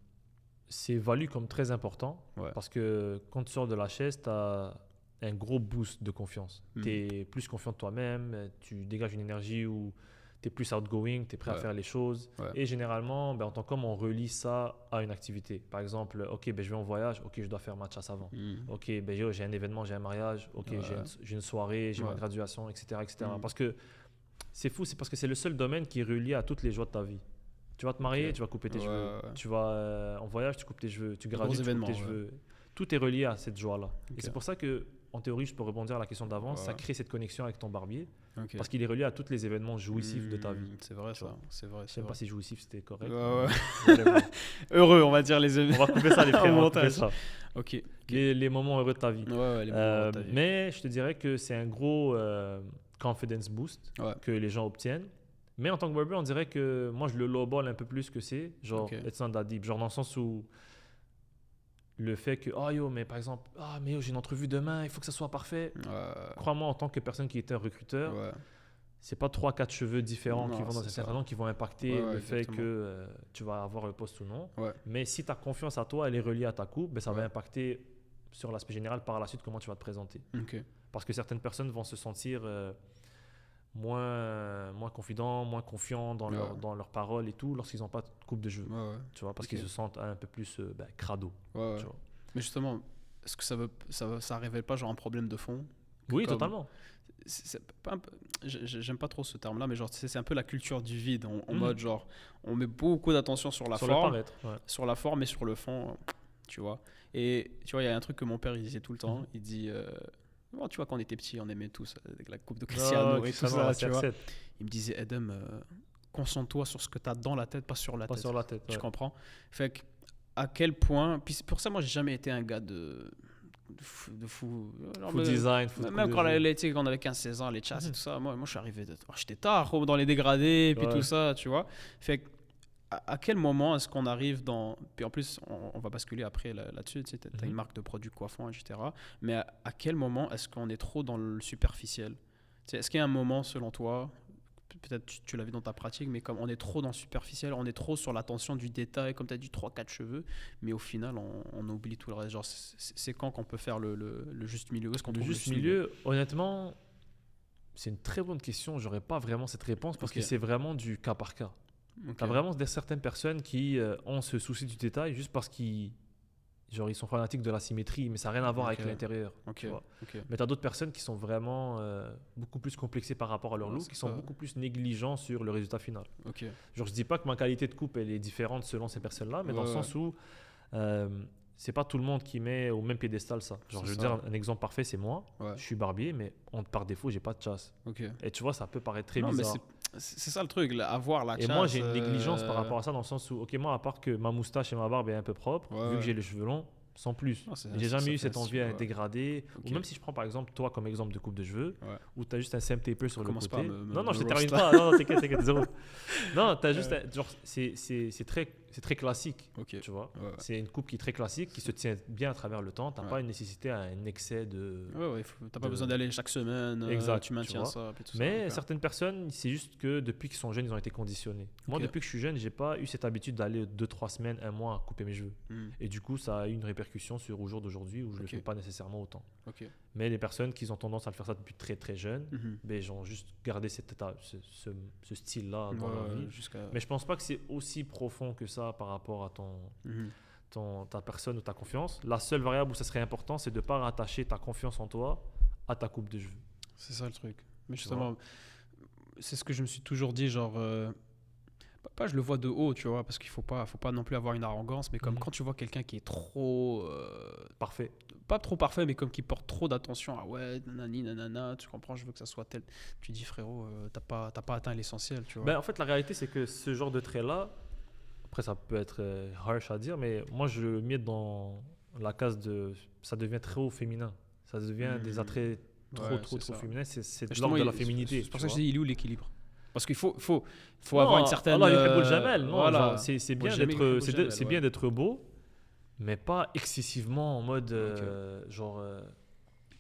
c'est valu comme très important parce que quand tu sors de la chaise, tu as un gros boost de confiance. Tu es plus confiant de toi-même, tu dégages une énergie où tu es plus outgoing, tu es prêt à faire les choses. Et généralement, en tant qu'homme, on relie ça à une activité. Par exemple, ok, je vais en voyage, ok, je dois faire ma chasse avant. Ok, j'ai un événement, j'ai un mariage, ok, j'ai une soirée, j'ai ma graduation, etc. Parce que c'est fou, c'est parce que c'est le seul domaine qui est relié à toutes les joies de ta vie. Tu vas te marier, tu vas couper tes cheveux. Tu vas en voyage, tu coupes tes cheveux. Tu gradues, tu coupes tes cheveux. Tout est relié à cette joie-là. Et c'est pour ça que en théorie, je peux rebondir à la question d'avant, ça crée cette connexion avec ton barbier. Ok. Parce qu'il est relié à tous les événements jouissifs de ta vie. C'est vrai ça, c'est vrai. Je sais même pas si jouissif c'était correct. Heureux, on va dire les événements. On va couper ça, les frères. On va couper ça. Ok. Les moments heureux de ta vie. Ouais, les moments heureux de ta vie. Mais je te dirais que c'est un gros confidence boost que les gens obtiennent. Mais en tant que barber, on dirait que moi je le lowball un peu plus que c'est. Genre, it's not that deep. Genre dans le sens où le fait que, mais par exemple, mais j'ai une entrevue demain, il faut que ça soit parfait. Crois-moi, en tant que personne qui était un recruteur, c'est pas 3-4 cheveux différents qui vont dans cette salon qui vont impacter le fait que tu vas avoir le poste ou non. Mais si ta confiance à toi, elle est reliée à ta coupe, ben, ça va impacter sur l'aspect général par la suite comment tu vas te présenter. Parce que certaines personnes vont se sentir moins confidents, moins confiants dans leurs paroles et tout lorsqu'ils n'ont pas de coupe de cheveux. Tu vois, parce qu'ils se sentent un peu plus crado. Tu vois. Mais justement, est-ce que ça révèle pas genre un problème de fond? Oui, totalement. J'aime pas trop ce terme-là, mais genre c'est un peu la culture du vide en mode genre on met beaucoup d'attention sur la forme, sur la forme et sur le fond, tu vois. Et tu vois, il y a un truc que mon père il disait tout le temps, il dit tu vois, quand on était petit, on aimait tous avec la coupe de Cristiano et tout ça, tu vois. Il me disait Adam, concentre-toi sur ce que tu as dans la tête, pas sur la tête. Pas sur la tête, tu comprends? Fait que à quel point, puis pour ça moi j'ai jamais été un gars de fou design, même quand on avait 15-16 ans, les chats et tout ça, moi je suis arrivé j'étais tard dans les dégradés et puis tout ça, tu vois. Fait que à quel moment est-ce qu'on arrive dans... Puis en plus, on va basculer après là-dessus, tu sais, t'as une marque de produits coiffants, etc. Mais à quel moment est-ce qu'on est trop dans le superficiel? Tu sais, est-ce qu'il y a un moment, selon toi, peut-être tu l'as vu dans ta pratique, mais comme on est trop dans le superficiel, on est trop sur l'attention du détail, comme tu as dit, 3-4 cheveux, mais au final, on oublie tout le reste. Genre, c'est quand qu'on peut faire le juste milieu? Où est-ce qu'on trouve le juste milieu? Honnêtement, c'est une très bonne question. J'aurais pas vraiment cette réponse parce que c'est vraiment du cas par cas. Tu as vraiment certaines personnes qui ont ce souci du détail juste parce qu'ils sont fanatiques de la symétrie, mais ça n'a rien à voir avec l'intérieur. Mais tu as d'autres personnes qui sont vraiment beaucoup plus complexées par rapport à leur look, qui sont beaucoup plus négligents sur le résultat final. Genre, je dis pas que ma qualité de coupe elle est différente selon ces personnes-là, mais dans le sens où c'est pas tout le monde qui met au même piédestal ça. Genre, je veux dire, un exemple parfait, c'est moi. Je suis barbier, mais par défaut, j'ai pas de chasse. Et tu vois, ça peut paraître très bizarre. C'est ça le truc, avoir la chasse. Et moi, j'ai une négligence par rapport à ça, dans le sens où, moi, à part que ma moustache et ma barbe est un peu propre, vu que j'ai les cheveux longs, sans plus. J'ai jamais eu cette envie à dégrader. Ou même si je prends par exemple toi comme exemple de coupe de cheveux, où tu as juste un seam taper sur le côté. Non, je te termine pas. Non, t'inquiète, zéro. Non, tu as juste genre c'est très classique, tu vois. C'est une coupe qui est très classique, qui se tient bien à travers le temps. Tu n'as pas une nécessité à un excès de... tu n'as pas besoin d'aller chaque semaine, tu maintiens ça. Mais certaines personnes, c'est juste que depuis qu'ils sont jeunes, ils ont été conditionnés. Moi, depuis que je suis jeune, j'ai pas eu cette habitude d'aller 2-3 semaines, un mois à couper mes cheveux. Et du coup, ça a eu une répercussion au jour d'aujourd'hui où je le fais pas nécessairement autant. Mais les personnes qui ont tendance à le faire ça depuis très très jeune, ils ont juste gardé ce style-là dans leur vie. Mais je pense pas que c'est aussi profond que ça par rapport à ta personne ou ta confiance. La seule variable où ça serait important, c'est de ne pas rattacher ta confiance en toi à ta coupe de cheveux. C'est ça le truc. Mais justement, c'est ce que je me suis toujours dit, genre... Pas je le vois de haut, tu vois, parce qu'il faut pas non plus avoir une arrogance, mais comme quand tu vois quelqu'un qui est trop... parfait. Pas trop parfait, mais comme qui porte trop d'attention à nanani, nanana, tu comprends, je veux que ça soit tel... Tu dis, frérot, t'as pas atteint l'essentiel, tu vois. En fait, la réalité, c'est que ce genre de trait-là, après, ça peut être harsh à dire, mais moi, je le mets dans la case de... Ça devient trop féminin. Ça devient des attraits trop féminins. C'est de l'ordre de la féminité. C'est pour ça que je dis, il est où l'équilibre? Parce qu'il faut avoir une certaine... C'est bien d'être beau, mais pas excessivement en mode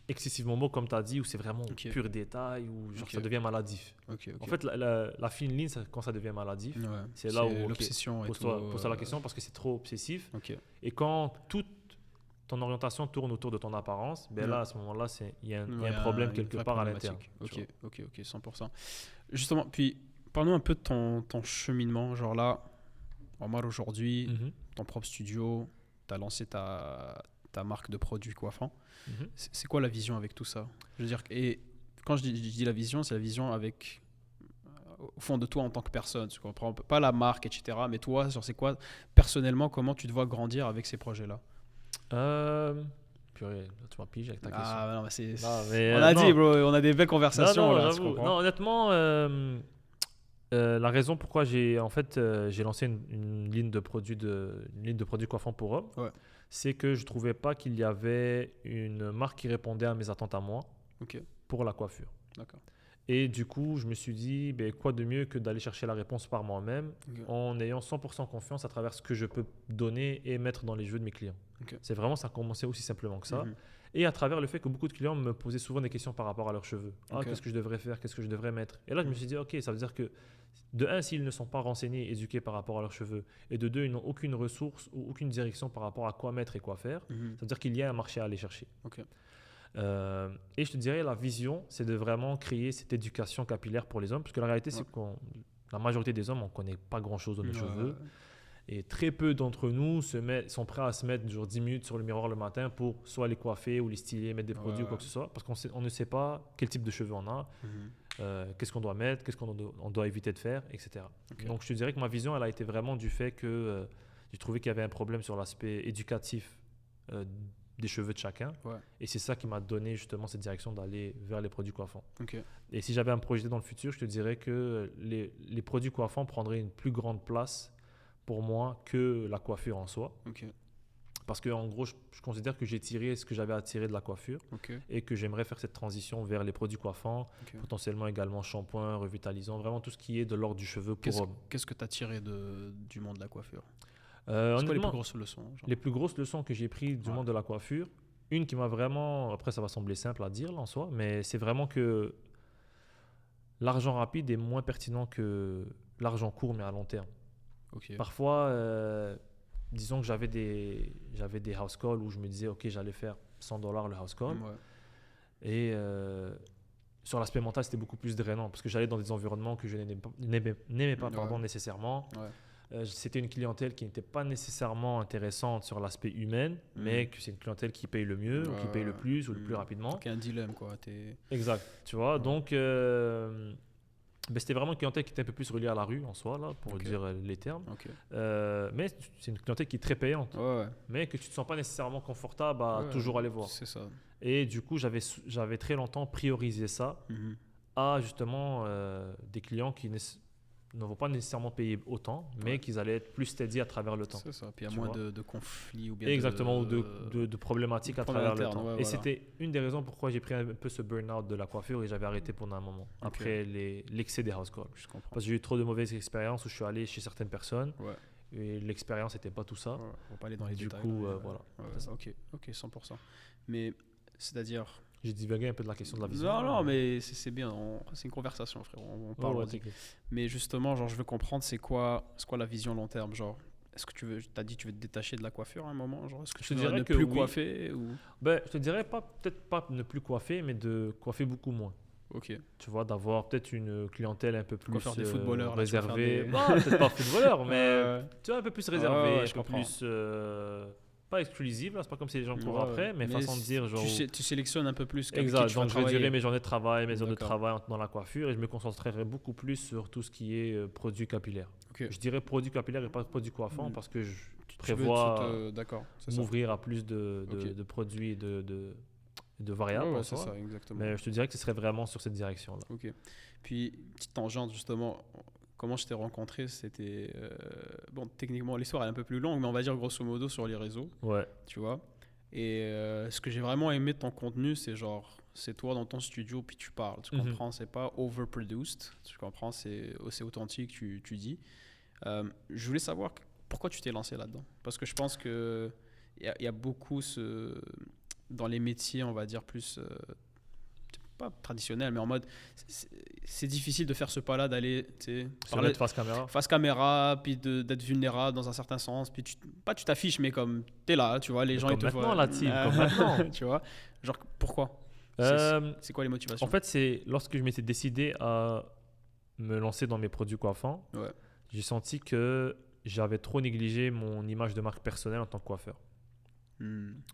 excessivement beau comme tu as dit, où c'est vraiment pur détail, où ça devient maladif. En fait, la fine ligne, quand ça devient maladif, c'est là où l'obsession pose-toi la question parce que c'est trop obsessif. Et quand toute ton orientation tourne autour de ton apparence, là, à ce moment-là, il y a un problème quelque part à l'intérieur. Ok, 100%. Justement, puis parle-nous un peu de ton cheminement. Genre là, Omar, aujourd'hui, ton propre studio, tu as lancé ta marque de produits coiffants. C'est quoi la vision avec tout ça? Je veux dire, et quand je dis la vision, c'est la vision avec au fond de toi en tant que personne. Tu comprends? Pas la marque, etc. Mais toi, c'est quoi personnellement, comment tu te vois grandir avec ces projets-là? Purée, là, tu m'as pigé avec ta question. Ah, non, mais c'est. Non, mais, On a non. dit, bro, on a des belles conversations. Non, là, tu j'avoue. comprends? Non, honnêtement, la raison pourquoi j'ai lancé une ligne de produits coiffants pour hommes, Ouais. c'est que je trouvais pas qu'il y avait une marque qui répondait à mes attentes à moi Ok, pour la coiffure. d'accord. Et du coup, je me suis dit, ben, quoi de mieux que d'aller chercher la réponse par moi-même Ok. en ayant 100% confiance à travers ce que je peux donner et mettre dans les jeux de mes clients. Ok. C'est vraiment, ça a commencé aussi simplement que ça. Mhm. Et à travers le fait que beaucoup de clients me posaient souvent des questions par rapport à leurs cheveux. Ah, Ok. qu'est-ce que je devrais faire? Qu'est-ce que je devrais mettre? Et là, je me suis dit, ok, ça veut dire que de un, s'ils ne sont pas renseignés, éduqués par rapport à leurs cheveux, et de deux, ils n'ont aucune ressource ou aucune direction par rapport à quoi mettre et quoi faire, Mhm. ça veut dire qu'il y a un marché à aller chercher. Ok. Et je te dirais, la vision, c'est de vraiment créer cette éducation capillaire pour les hommes, parce que la réalité, c'est Ouais. que la majorité des hommes, on ne connaît pas grand-chose de nos Ouais, cheveux. ouais. Et très peu d'entre nous sont prêts à se mettre genre 10 minutes sur le miroir le matin pour soit les coiffer ou les styler, mettre des produits ou quoi que ce soit, parce on ne sait pas quel type de cheveux on a, Mhm. qu'est-ce qu'on doit mettre, qu'est-ce on doit éviter de faire, etc. Ok. Donc je te dirais que ma vision, elle a été vraiment du fait que j'ai trouvé qu'il y avait un problème sur l'aspect éducatif des cheveux de chacun. Ouais. Et c'est ça qui m'a donné justement cette direction d'aller vers les produits coiffants. Ok. Et si j'avais à me projeter dans le futur, je te dirais que les produits coiffants prendraient une plus grande place pour moi que la coiffure en soi. Ok. Parce que en gros, je considère que j'ai tiré ce que j'avais à tirer de la coiffure Ok. et que j'aimerais faire cette transition vers les produits coiffants, Ok. potentiellement également shampoing, revitalisant, vraiment tout ce qui est de l'ordre du cheveu pour homme. Qu'est-ce que tu as tiré du monde de la coiffure? C'est quoi les Honnêtement, plus grosses leçons, genre? les plus grosses leçons que j'ai prises du Ouais. monde de la coiffure, une qui m'a vraiment, après ça va sembler simple à dire là, en soi, mais c'est vraiment que l'argent rapide est moins pertinent que l'argent court mais à long terme. Ok. Parfois, disons que j'avais des house calls où je me disais, ok, j'allais faire $100 le house call. Ouais. Et sur l'aspect mental, c'était beaucoup plus drainant parce que j'allais dans des environnements que je n'aimais pas Ouais. nécessairement. Ouais. C'était une clientèle qui n'était pas nécessairement intéressante sur l'aspect humain, mais que c'est une clientèle qui paye le mieux, ou qui paye le plus, ou le plus rapidement. Donc, il y a un dilemme, quoi. Exact, tu vois. Ouais. Donc, c'était vraiment une clientèle qui était un peu plus reliée à la rue en soi, là, pour Ok. dire les termes. Ok. Mais c'est une clientèle qui est très payante, Ouais. mais que tu ne te sens pas nécessairement confortable à Ouais, toujours aller voir. C'est ça. Et du coup, j'avais très longtemps priorisé ça Mhm. à justement des clients qui ne vont pas nécessairement payer autant, mais Ouais. qu'ils allaient être plus steady à travers le temps. C'est ça. Puis il y a Tu moins vois. de conflits ou bien Exactement, ou de problématiques à problèmes travers le internes, temps. ouais, Et voilà. c'était une des raisons pourquoi j'ai pris un peu ce burn-out de la coiffure et j'avais arrêté pendant un moment, après l'excès des house calls. Je comprends. Parce que j'ai eu trop de mauvaises expériences où je suis allé chez certaines personnes Ouais. et l'expérience n'était pas tout ça. Ouais. On va pas aller dans les Du détails. coup, là, mais, voilà. ouais, C'est ça. ok, 100%. Mais c'est-à-dire. J'ai divagué un peu de la question de la vision. Non, mais c'est bien. C'est une conversation, frère. On Ouais, parle. ouais, on dit. t'inquiète. Mais justement, genre, je veux comprendre c'est quoi la vision long terme. Genre, est-ce que t'as dit que tu veux te détacher de la coiffure à un moment? Genre, est-ce que Je tu te veux dirais ne que plus oui. coiffer ou... Ben, je te dirais peut-être pas ne plus coiffer, mais de coiffer beaucoup moins. Ok. Tu vois, d'avoir peut-être une clientèle un peu plus Coiffeur des footballeurs, là, tu vas faire réservée. des- Non, peut-être pas footballeur, mais tu vois, un peu plus réservé, ouais, un je peu comprends. plus pas exclusive, là, c'est pas comme si les gens courent Ouais, après, mais façon de dire genre. Tu sélectionnes un peu plus avec qui Exact, tu vas donc je travailler. réduirais mes journées de travail, mes heures de D'accord. travail dans la coiffure et je me concentrerai beaucoup plus sur tout ce qui est produits capillaires. Ok. Je dirais produits capillaires et pas produits coiffants parce que je Tu veux- prévois D'accord, c'est ça. m'ouvrir à plus de Ok. produits et de variables. Ouais, en c'est soi. ça, exactement. Mais je te dirais que ce serait vraiment sur cette direction-là. Ok. Puis, petite tangente, justement, comment je t'ai rencontré, c'était... bon, techniquement, l'histoire est un peu plus longue, mais on va dire grosso modo sur les réseaux, Ouais. tu vois. Et ce que j'ai vraiment aimé de ton contenu, c'est genre, c'est toi dans ton studio, puis tu parles, tu Mhm. comprends, c'est pas overproduced, tu comprends, c'est authentique, tu dis. Je voulais savoir pourquoi tu t'es lancé là-dedans. Parce que je pense que il y a beaucoup dans les métiers, on va dire plus... pas traditionnel, mais en mode, c'est difficile de faire ce pas-là, d'aller, tu sais, Se mettre face caméra. puis d'être vulnérable dans un certain sens, puis tu t'affiches, mais comme t'es là, tu vois, les gens Comme ils te maintenant, voient. la team, comme maintenant. Tu vois, genre pourquoi? C'est quoi les motivations? En fait, c'est lorsque je m'étais décidé à me lancer dans mes produits coiffants, Ouais. j'ai senti que j'avais trop négligé mon image de marque personnelle en tant que coiffeur.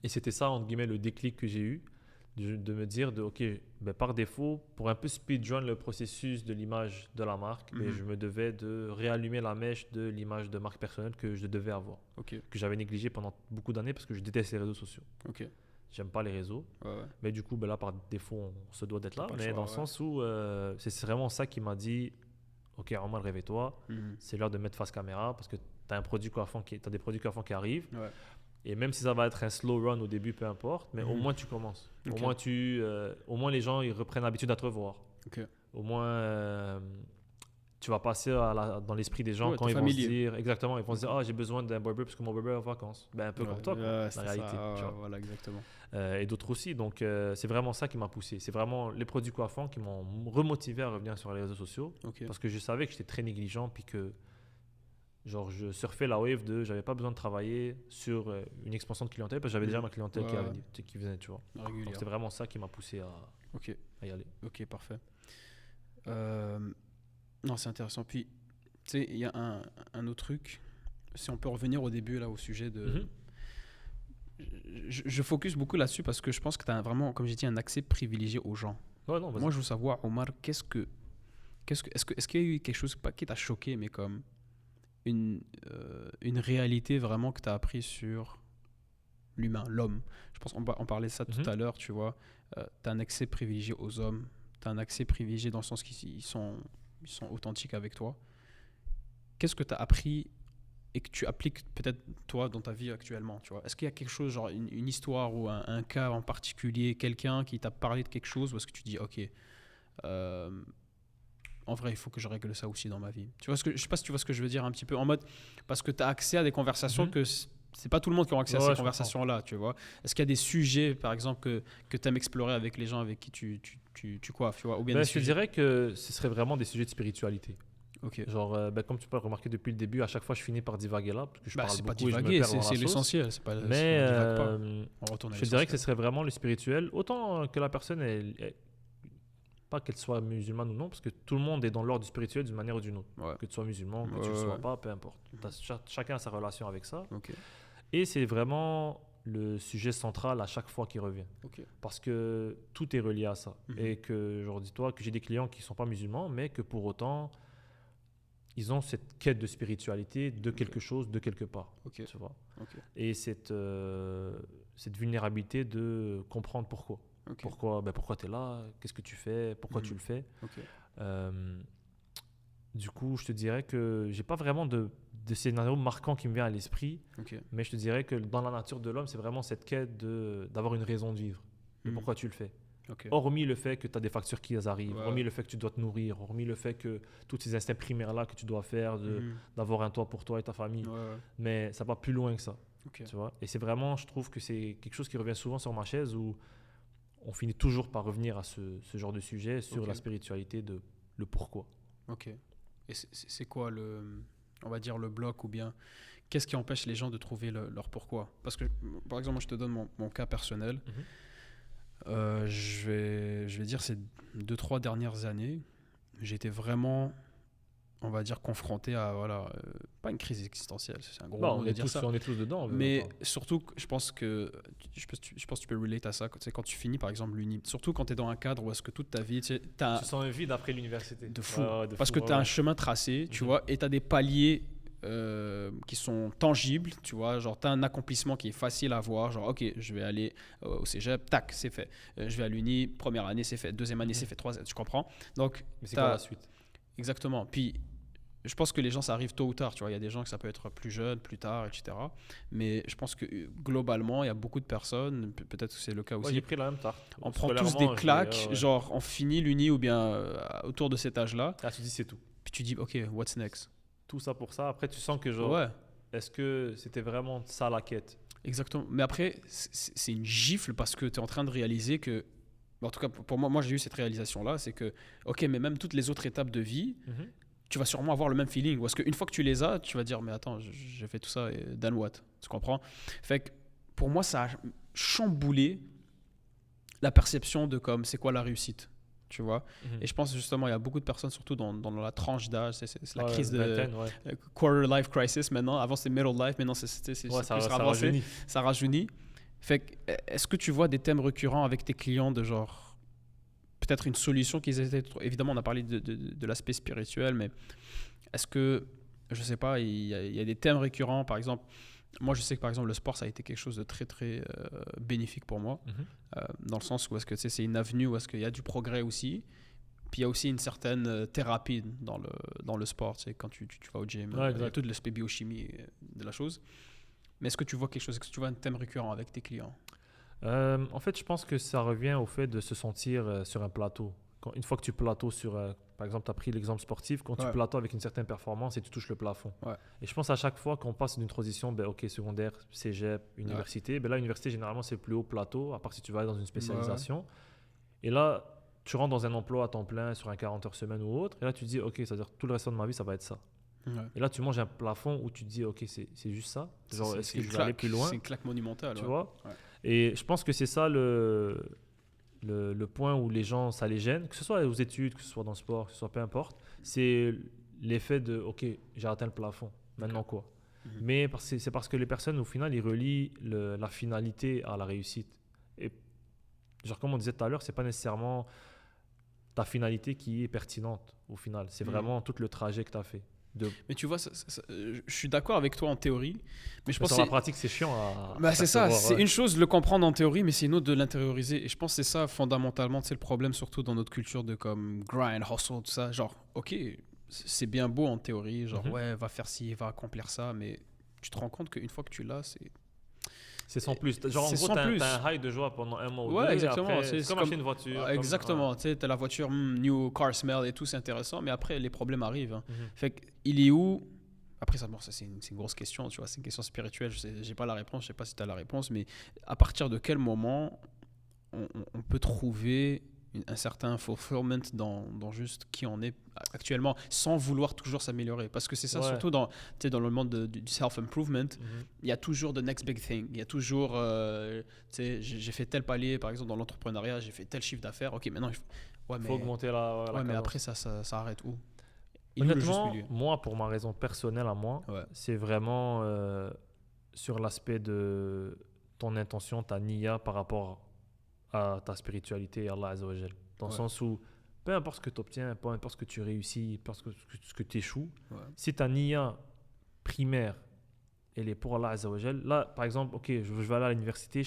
Et c'était ça, entre guillemets, le déclic que j'ai eu, de me dire, ok, ben par défaut, pour un peu speedrun le processus de l'image de la marque, ben je me devais de réallumer la mèche de l'image de marque personnelle que je devais avoir, Ok. que j'avais négligé pendant beaucoup d'années parce que je déteste les réseaux sociaux. Ok. j'aime pas les réseaux. Mais du coup, là, par défaut, on se doit d'être là. Mais dans le sens où c'est vraiment ça qui m'a dit, OK, Omar, réveille-toi. C'est l'heure de mettre face caméra parce que tu as des produits coiffants qui arrivent. Et même si ça va être un slow run au début, peu importe, mais au moins tu commences. Au moins les gens ils reprennent l'habitude à te revoir. Au moins tu vas passer dans l'esprit des gens quand ils vont se dire exactement, ils vont se dire j'ai besoin d'un barber parce que mon barber est en vacances. Un peu comme toi la réalité. Voilà, exactement. Et d'autres aussi. Donc c'est vraiment ça qui m'a poussé. C'est vraiment les produits coiffants qui m'ont remotivé à revenir sur les réseaux sociaux parce que je savais que j'étais très négligent puis que genre, je surfais la wave j'avais pas besoin de travailler sur une expansion de clientèle parce que j'avais déjà ma clientèle qui venait, tu vois. Donc, c'est vraiment ça qui m'a poussé à y aller. Ok, parfait. Non, c'est intéressant. Puis, tu sais, il y a un autre truc. Si on peut revenir au début, là, au sujet de... Je focus beaucoup là-dessus parce que je pense que tu as vraiment, comme j'ai dit, un accès privilégié aux gens. Ouais, non, moi, je veux savoir, Omar, est-ce qu'il y a eu quelque chose qui t'a choqué, mais comme... une réalité vraiment que tu as appris sur l'humain, l'homme. Je pense qu'on parlait de ça tout à l'heure, tu vois. Tu as un accès privilégié aux hommes, tu as un accès privilégié dans le sens qu'ils sont authentiques avec toi. Qu'est-ce que tu as appris et que tu appliques peut-être toi dans ta vie actuellement, tu vois? Est-ce qu'il y a quelque chose, genre une histoire ou un cas en particulier, quelqu'un qui t'a parlé de quelque chose, ou est-ce que tu dis, ok, en vrai, il faut que je règle ça aussi dans ma vie. Tu vois je sais pas si tu vois ce que je veux dire un petit peu, en mode, parce que tu as accès à des conversations que c'est pas tout le monde qui a accès à ces conversations-là, tu vois. Est-ce qu'il y a des sujets, par exemple, que tu aimes explorer avec les gens avec qui tu coiffes, tu vois, ou bien je te dirais que ce serait vraiment des sujets de spiritualité. Genre, comme tu peux le remarquer depuis le début, à chaque fois, je finis par divaguer là, parce que je parle c'est beaucoup pas divaguer, et je me perds dans la c'est sauce. l'essentiel. C'est pas, mais je dirais que ce serait vraiment le spirituel, autant que la personne pas qu'elle soit musulmane ou non, parce que tout le monde est dans l'ordre du spirituel d'une manière ou d'une autre. Que tu sois musulman, que tu ne le sois pas, peu importe. Chacun a sa relation avec ça. Et c'est vraiment le sujet central à chaque fois qui revient. Parce que tout est relié à ça. Et que, genre, dis-toi que j'ai des clients qui ne sont pas musulmans, mais que pour autant, ils ont cette quête de spiritualité, de quelque chose, de quelque part. Tu vois. Et cette vulnérabilité de comprendre pourquoi. Pourquoi tu es là, qu'est-ce que tu fais, pourquoi tu le fais. Du coup, je te dirais que j'ai pas vraiment de scénario marquant qui me vient à l'esprit, mais je te dirais que dans la nature de l'homme, c'est vraiment cette quête d'avoir une raison de vivre, de pourquoi tu le fais. Hormis le fait que tu as des factures qui arrivent, hormis le fait que tu dois te nourrir, hormis le fait que tous ces instincts primaires-là que tu dois faire, d'avoir un toit pour toi et ta famille, mais ça va plus loin que ça. Tu vois. Et c'est vraiment, je trouve que c'est quelque chose qui revient souvent sur ma chaise où on finit toujours par revenir à ce genre de sujet sur la spiritualité, le pourquoi. Et c'est quoi on va dire le bloc, ou bien qu'est-ce qui empêche les gens de trouver leur pourquoi? Parce que, par exemple, moi je te donne mon cas personnel. Je vais dire ces 2-3 dernières années, j'ai été vraiment, on va dire, confronté à, pas une crise existentielle, c'est un gros mot de dire ça. On est tous dedans. Mais surtout, je pense que tu peux relate à ça. Quand tu finis, par exemple, l'uni, surtout quand tu es dans un cadre où est-ce que toute ta vie, tu sens un vide après l'université. De fou. Parce que tu as un chemin tracé, tu vois, et tu as des paliers qui sont tangibles, tu vois, genre tu as un accomplissement qui est facile à voir, genre ok, je vais aller au cégep, tac, c'est fait. Je vais à l'uni, première année, c'est fait. Deuxième année, c'est fait. Troisième, tu comprends? Donc, mais c'est quoi la suite? Exactement. Puis, je pense que les gens, ça arrive tôt ou tard, tu vois. Il y a des gens que ça peut être plus jeune, plus tard, etc. Mais je pense que globalement, il y a beaucoup de personnes, peut-être que c'est le cas aussi. J'ai pris la même tarte. On prend tous des claques, genre on finit l'uni ou bien autour de cet âge-là. Tu dis c'est tout. Puis tu dis, ok, what's next? Tout ça pour ça. Après, tu sens que genre, est-ce que c'était vraiment ça la quête? Exactement. Mais après, c'est une gifle parce que tu es en train de réaliser que, en tout cas pour moi j'ai eu cette réalisation-là, c'est que, ok, mais même toutes les autres étapes de vie, tu vas sûrement avoir le même feeling. Parce qu'une fois que tu les as, tu vas dire, mais attends, j'ai fait tout ça, et then what? Tu comprends? Fait que pour moi, ça a chamboulé la perception de comme, c'est quoi la réussite? Tu vois? Et je pense justement, il y a beaucoup de personnes, surtout dans la tranche d'âge, c'est la crise de quarter life crisis maintenant. Avant, c'était middle life, maintenant, c'est plus avancé. Ça rajeunit. Fait que, est-ce que tu vois des thèmes récurrents avec tes clients de genre, peut-être une solution qu'ils étaient... Évidemment, on a parlé de l'aspect spirituel, mais est-ce que, je sais pas, il y a des thèmes récurrents, par exemple, Moi, je sais que par exemple, le sport, ça a été quelque chose de très, très bénéfique pour moi. Dans le sens où est-ce que, tu sais, c'est une avenue où est-ce qu'il y a du progrès aussi. Puis il y a aussi une certaine thérapie dans le sport, tu sais, quand tu vas au gym. Ouais, Il y a exact. tout l'aspect biochimie de la chose. Mais est-ce que tu vois quelque chose, est-ce que tu vois un thème récurrent avec tes clients? En fait, je pense que ça revient au fait de se sentir sur un plateau. Une fois que tu plateaux sur, par exemple, tu as pris l'exemple sportif, quand tu Ouais. plateaux avec une certaine performance et tu touches le plafond. Ouais. Et je pense à chaque fois qu'on passe d'une transition, ok, secondaire, cégep, université, là, université, généralement, c'est le plus haut plateau, à part si tu vas aller dans une spécialisation. Et là, tu rentres dans un emploi à temps plein sur un 40 heures semaine ou autre, et là, tu te dis, ok, c'est-à-dire tout le restant de ma vie, ça va être ça. Ouais. Et là, tu manges un plafond où tu te dis, ok, c'est juste ça. Genre, est-ce que je vais aller plus loin? C'est une claque monumentale. Tu vois? Ouais. Et je pense que c'est ça le point où les gens, ça les gêne, que ce soit aux études, que ce soit dans le sport, que ce soit peu importe, c'est l'effet de, ok, j'ai atteint le plafond, maintenant quoi? Mais c'est parce que les personnes, au final, ils relient la finalité à la réussite. Et genre, comme on disait tout à l'heure, c'est pas nécessairement ta finalité qui est pertinente, au final. C'est vraiment tout le trajet que tu as fait. Mais tu vois, je suis d'accord avec toi en théorie, mais je pense que sur la pratique, c'est chiant à c'est ça, c'est ouais. une chose de le comprendre en théorie, mais c'est une autre de l'intérioriser. Et je pense que c'est ça fondamentalement, c'est le problème, surtout dans notre culture de comme grind, hustle, tout ça. Genre, ok, c'est bien beau en théorie, genre ouais, va faire ci, va accomplir ça, mais tu te rends compte qu'une fois que tu l'as, c'est sans plus. Genre, en gros, t'as un high de joie pendant un mois ou deux. Exactement. C'est comme acheter une voiture. Exactement. Tu sais, t'as la voiture, new car smell et tout, c'est intéressant, mais après, les problèmes arrivent. Hein. Fait qu'il est où? Après, ça, c'est une grosse question, tu vois, c'est une question spirituelle. J'ai pas la réponse, je sais pas si tu as la réponse, mais à partir de quel moment on peut trouver un certain fulfillment dans juste qui on est actuellement, sans vouloir toujours s'améliorer. Parce que c'est ça, surtout dans le monde du self-improvement, il y a toujours the next big thing. Il y a toujours, j'ai fait tel palier, par exemple, dans l'entrepreneuriat, j'ai fait tel chiffre d'affaires. OK, maintenant, il faut augmenter la cadence. Mais après, ça arrête où? Honnêtement, moi, pour ma raison personnelle à moi, c'est vraiment sur l'aspect de ton intention, ta niya par rapport à ta spiritualité et Allah Azza wa Jal. Dans le sens où, peu importe ce que tu obtiens, peu importe ce que tu réussis, peu importe ce que tu échoues, si ta niya primaire, elle est pour Allah Azza wa Jal, là, par exemple, ok, je vais aller à l'université,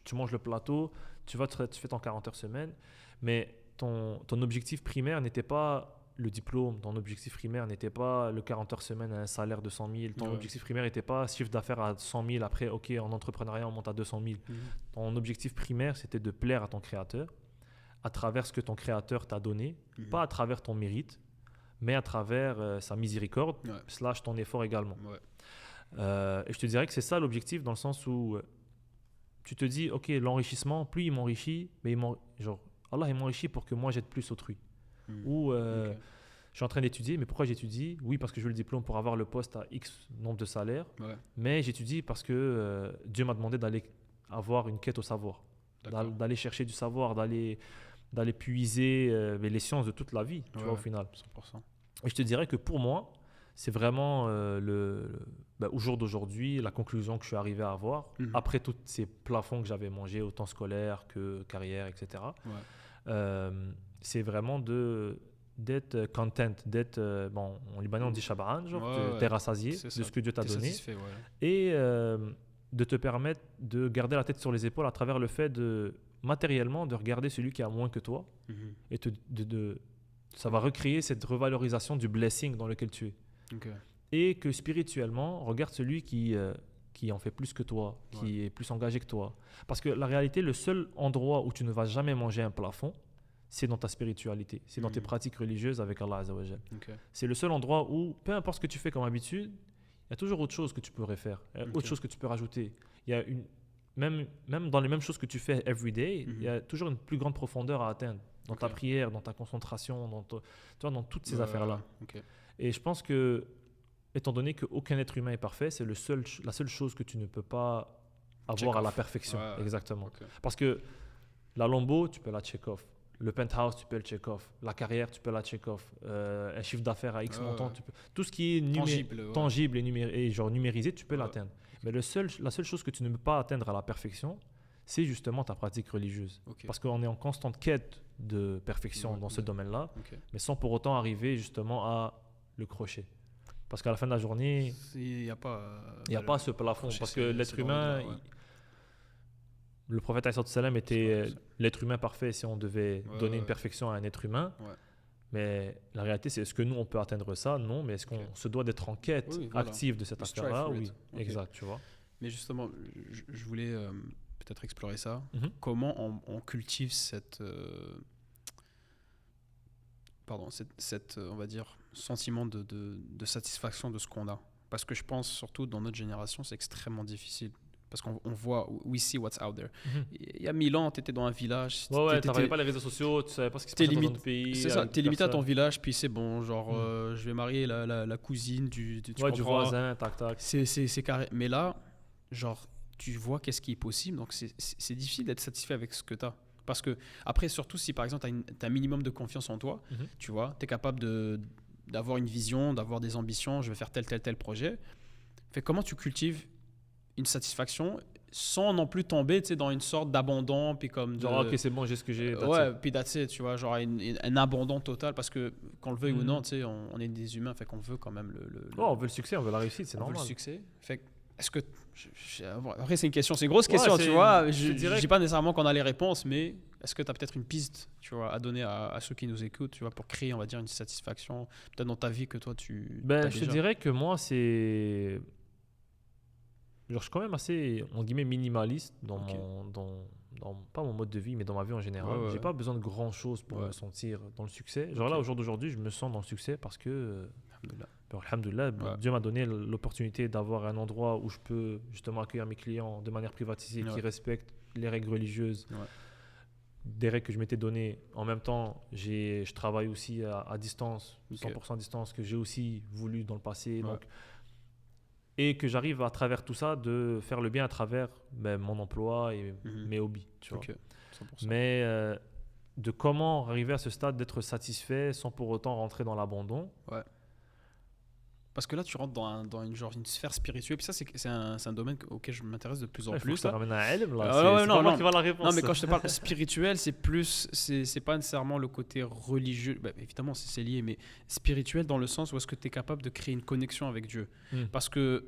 tu manges le plateau, tu fais ton 40 heures semaine, mais ton objectif primaire n'était pas le diplôme, ton objectif primaire n'était pas le 40 heures semaine à un salaire de 100 000, ton objectif primaire n'était pas chiffre d'affaires à 100 000, après, ok, en entrepreneuriat, on monte à 200 000. Ton objectif primaire, c'était de plaire à ton créateur, à travers ce que ton créateur t'a donné, pas à travers ton mérite, mais à travers sa miséricorde, / ton effort également. Et je te dirais que c'est ça l'objectif, dans le sens où tu te dis, ok, l'enrichissement, plus il m'enrichit, mais Allah il m'enrichit pour que moi j'aide plus autrui. Ou je suis en train d'étudier, mais pourquoi j'étudie? Oui, parce que je veux le diplôme pour avoir le poste à X nombre de salaires, mais j'étudie parce que Dieu m'a demandé d'aller avoir une quête au savoir, d'aller chercher du savoir, d'aller puiser les sciences de toute la vie, tu vois, au final. 100%. Et je te dirais que pour moi, c'est vraiment au jour d'aujourd'hui, la conclusion que je suis arrivé à avoir, après tous ces plafonds que j'avais mangés, autant scolaire que carrière, etc. C'est vraiment d'être content, d'être, en libanais on dit shabaran, genre t'es rassasié de ce que Dieu t'a donné, et de te permettre de garder la tête sur les épaules à travers le fait matériellement de regarder celui qui a moins que toi, et ça va recréer cette revalorisation du blessing dans lequel tu es. Et que spirituellement, regarde celui qui en fait plus que toi, qui est plus engagé que toi. Parce que la réalité, le seul endroit où tu ne vas jamais manger un plafond, c'est dans ta spiritualité, c'est dans tes pratiques religieuses avec Allah Azza wa Jal. C'est le seul endroit où, peu importe ce que tu fais comme habitude, il y a toujours autre chose que tu peux refaire, autre chose que tu peux rajouter. Il y a même dans les mêmes choses que tu fais everyday, il y a toujours une plus grande profondeur à atteindre dans ta prière, dans ta concentration, dans toutes ces affaires-là. Et je pense que, étant donné qu'aucun être humain est parfait, c'est la seule chose que tu ne peux pas avoir à la perfection. Exactement. Parce que la Lambo, tu peux la check-off. Le penthouse, tu peux le check-off. La carrière, tu peux la check-off. Un chiffre d'affaires à X montant, tu peux. Tout ce qui est tangible et genre numérisé, tu peux l'atteindre. Mais la seule chose que tu ne peux pas atteindre à la perfection, c'est justement ta pratique religieuse. Parce qu'on est en constante quête de perfection dans ce domaine-là, mais sans pour autant arriver justement à le crochet. Parce qu'à la fin de la journée, il n'y a pas, ce plafond. Parce que l'être bornes-là, humain, le prophète alayhi salam était l'être humain parfait si on devait donner une perfection à un être humain. Ouais. Mais la réalité, c'est est-ce que nous, on peut atteindre ça? Non, mais est-ce qu'on se doit d'être en quête active de cette affaire-là? Oui, exact, tu vois. Mais justement, je voulais peut-être explorer ça. Mm-hmm. Comment on cultive cette on va dire, sentiment de satisfaction de ce qu'on a. Parce que je pense, surtout dans notre génération, c'est extrêmement difficile. Parce qu'on voit, we see what's out there. Il y a 1000 ans, tu étais dans un village. Ouais, tu n'avais pas les réseaux sociaux, tu savais pas ce qui se passait dans notre pays. C'est ça, tu es limité à ton village, puis c'est bon, genre, je vais marier la cousine du voisin, tac, tac. C'est carré. Mais là, genre, tu vois qu'est-ce qui est possible, donc c'est difficile d'être satisfait avec ce que tu as. Parce que, après, surtout si par exemple, tu as un minimum de confiance en toi, tu vois, tu es capable d'avoir une vision, d'avoir des ambitions, je vais faire tel projet. Fait comment tu cultives une satisfaction sans non plus tomber dans une sorte d'abandon, puis comme genre, ok, c'est bon, j'ai ce que j'ai. Puis that's it, tu vois, genre un abandon total, parce que qu'on le veuille ou non, tu sais, on est des humains, fait qu'on veut quand même on veut le succès, on veut la réussite, c'est normal. On veut le succès. Fait est-ce que après c'est une question, c'est une grosse question, tu vois. Je dis pas nécessairement qu'on a les réponses, mais est-ce que tu as peut-être une piste, tu vois, à donner à ceux qui nous écoutent, tu vois, pour créer, on va dire, une satisfaction peut-être dans ta vie que toi tu je te dirais que moi c'est genre, je suis quand même assez, en guillemets, minimaliste dans pas mon mode de vie, mais dans ma vie en général. J'ai pas besoin de grand chose pour me sentir dans le succès. Genre là, au jour d'aujourd'hui, je me sens dans le succès parce que, alhamdoulilah, Dieu m'a donné l'opportunité d'avoir un endroit où je peux justement accueillir mes clients de manière privatisée, qui respecte les règles religieuses, des règles que je m'étais données. En même temps, je travaille aussi à distance, 100% à distance, que j'ai aussi voulu dans le passé. Donc, et que j'arrive à travers tout ça de faire le bien à travers mon emploi et mes hobbies, tu vois. 100%. Mais de comment arriver à ce stade d'être satisfait sans pour autant rentrer dans l'abandon. Parce que là, tu rentres dans une sphère spirituelle. Puis ça, c'est un domaine auquel je m'intéresse de plus en plus. Ça ramène à ilm, là. C'est pas moi qui va la réponse. Non, mais quand je te parle spirituel, c'est pas nécessairement le côté religieux. Évidemment, c'est lié, mais spirituel dans le sens où est-ce que tu es capable de créer une connexion avec Dieu. Parce que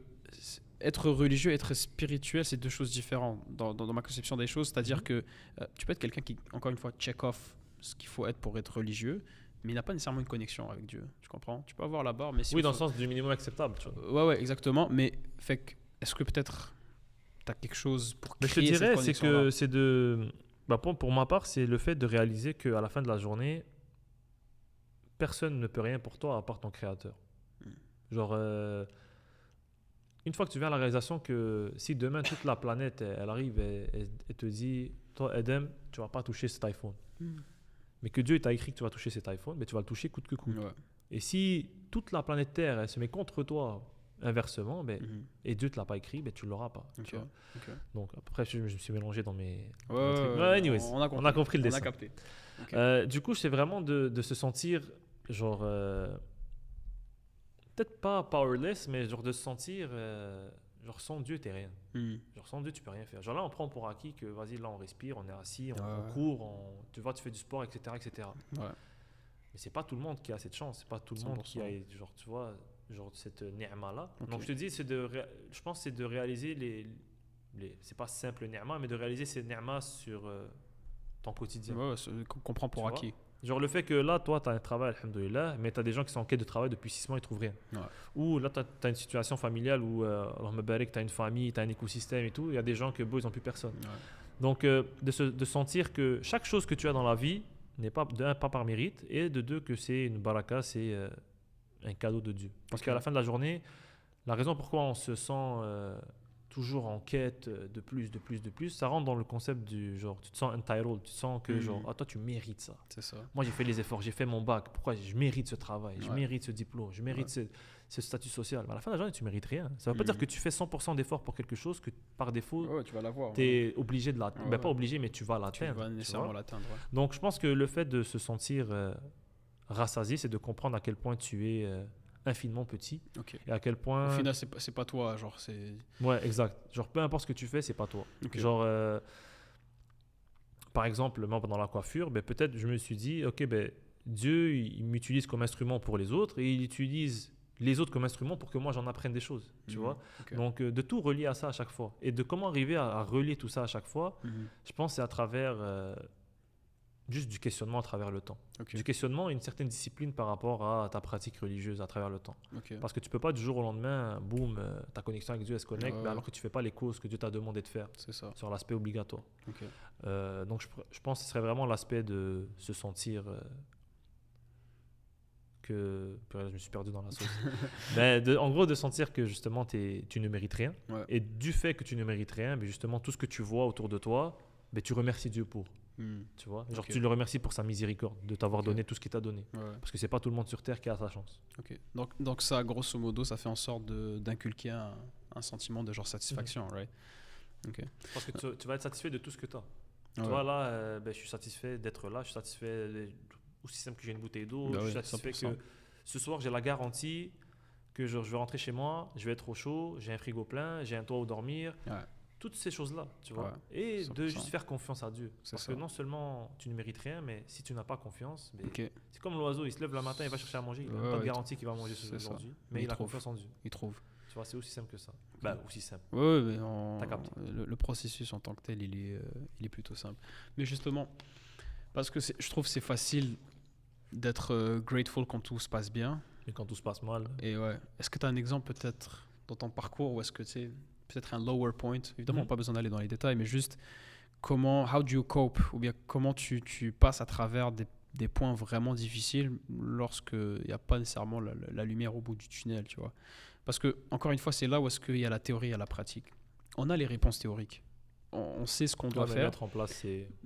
être religieux, être spirituel, c'est deux choses différentes dans ma conception des choses. C'est-à-dire que tu peux être quelqu'un qui, encore une fois, check off ce qu'il faut être pour être religieux, mais il n'a pas nécessairement une connexion avec Dieu. Tu comprends? Tu peux avoir la barre, mais si dans le sens du minimum acceptable. Tu vois. Ouais, exactement. Mais est-ce que peut-être tu as quelque chose pour créer cette connexion? Je te dirais, c'est que c'est de... pour ma part, c'est le fait de réaliser qu'à la fin de la journée, personne ne peut rien pour toi à part ton créateur. Genre, une fois que tu viens à la réalisation que si demain toute la planète elle arrive et te dit, toi Edem, tu vas pas toucher cet iPhone. Mais que Dieu t'a écrit que tu vas toucher cet iPhone, mais tu vas le toucher coûte que coûte. Et si toute la planète Terre elle se met contre toi inversement, et Dieu ne te l'a pas écrit, tu ne l'auras pas. Donc après, je me suis mélangé dans mes trucs. Anyways, on a compris le dessin. On a capté. Du coup, c'est vraiment de se sentir genre... peut-être pas powerless, mais genre de se sentir... genre sans Dieu, t'es rien. Genre sans Dieu, tu peux rien faire. Genre là, on prend pour acquis que vas-y, là, on respire, on est assis, on court, tu vois, tu fais du sport, etc. Mais c'est pas tout le monde qui a cette chance. C'est pas tout le monde qui a, genre, tu vois, genre cette ni'ma là. Donc je te dis, je pense que c'est de réaliser c'est pas simple ni'ma, mais de réaliser ces ni'ma sur ton quotidien. Qu'on prend pour acquis. Genre le fait que là, toi, tu as un travail, alhamdoulilah, mais tu as des gens qui sont en quête de travail depuis 6 mois, ils ne trouvent rien. Ou là, tu as une situation familiale où tu as une famille, tu as un écosystème et tout, il y a des gens que ils n'ont plus personne. Donc, de sentir que chaque chose que tu as dans la vie n'est pas, de un, pas par mérite, et de deux, que c'est une baraka, c'est un cadeau de Dieu. Parce qu'à la fin de la journée, la raison pourquoi on se sent toujours en quête de plus, ça rentre dans le concept du genre, tu te sens entitled, tu sens que genre, toi tu mérites ça. C'est ça. Moi j'ai fait les efforts, j'ai fait mon bac, pourquoi je mérite ce travail, je mérite ce diplôme, je mérite ce statut social. Mais à la fin de la journée, tu mérites rien. Ça veut pas dire que tu fais 100% d'efforts pour quelque chose que par défaut, tu vas l'avoir. Tu es obligé de l'atteindre. Pas obligé, mais tu vas l'atteindre. Tu vas nécessairement l'atteindre. Donc je pense que le fait de se sentir rassasié, c'est de comprendre à quel point tu es infiniment petit et à quel point au final c'est pas toi, genre c'est exact, genre peu importe ce que tu fais, c'est pas toi. Genre par exemple moi pendant la coiffure, peut-être je me suis dit Dieu il m'utilise comme instrument pour les autres et il utilise les autres comme instrument pour que moi j'en apprenne des choses, tu vois. Okay. Donc de tout relier à ça à chaque fois et de comment arriver à relier tout ça à chaque fois, je pense que c'est à travers juste du questionnement à travers le temps. Du questionnement et une certaine discipline par rapport à ta pratique religieuse à travers le temps. Parce que tu peux pas du jour au lendemain, boum, ta connexion avec Dieu elle se connecte, alors que tu fais pas les causes que Dieu t'a demandé de faire sur l'aspect obligatoire. Donc je pense que ce serait vraiment l'aspect de se sentir que je me suis perdu dans la sauce. Mais en gros de sentir que justement tu ne mérites rien et du fait que tu ne mérites rien, mais justement tout ce que tu vois autour de toi, mais tu remercies Dieu pour. Tu vois, genre tu le remercies pour sa miséricorde de t'avoir donné tout ce qu'il t'a donné, parce que c'est pas tout le monde sur terre qui a sa chance. Donc ça, grosso modo, ça fait en sorte d'inculquer un sentiment de genre satisfaction, right? Parce que tu vas être satisfait de tout ce que tu as. Tu vois là, je suis satisfait d'être là, je suis satisfait aussi simple que j'ai une bouteille d'eau, je suis satisfait 100%. Que ce soir j'ai la garantie que je vais rentrer chez moi, je vais être au chaud, j'ai un frigo plein, j'ai un toit où dormir. Toutes ces choses-là, tu vois, et 100%. De juste faire confiance à Dieu. Parce que non seulement tu ne mérites rien, mais si tu n'as pas confiance, c'est comme l'oiseau, il se lève le matin, il va chercher à manger, il n'a pas de garantie qu'il va manger aujourd'hui, mais il a confiance en Dieu. Il trouve. Tu vois, c'est aussi simple que ça. Aussi simple. Oui, mais le processus en tant que tel, il est plutôt simple. Mais justement, parce que je trouve que c'est facile d'être grateful quand tout se passe bien. Et quand tout se passe mal. Et est-ce que tu as un exemple peut-être dans ton parcours où est-ce que tu sais peut-être un lower point, évidemment pas besoin d'aller dans les détails, mais juste how do you cope, ou bien comment tu passes à travers des points vraiment difficiles lorsqu'il n'y a pas nécessairement la lumière au bout du tunnel, tu vois. Parce que encore une fois, c'est là où est-ce qu'il y a la théorie et la pratique. On a les réponses théoriques, on sait ce qu'on doit faire,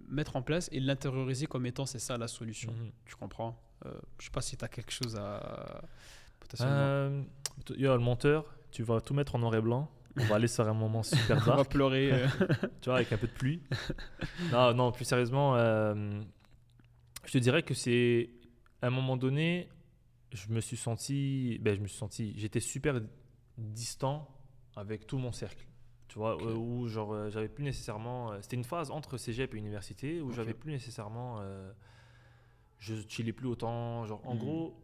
mettre en place et l'intérioriser comme étant c'est ça la solution. Tu comprends? Je sais pas si tu as quelque chose à le monteur, tu vas tout mettre en noir et blanc. On va aller sur un moment super dark. On va pleurer. Tu vois, avec un peu de pluie. Non, plus sérieusement, je te dirais que c'est à un moment donné, j'étais super distant avec tout mon cercle. Tu vois, où genre, j'avais plus nécessairement. C'était une phase entre cégep et université où j'avais plus nécessairement. Je chillais plus autant. Genre, en gros.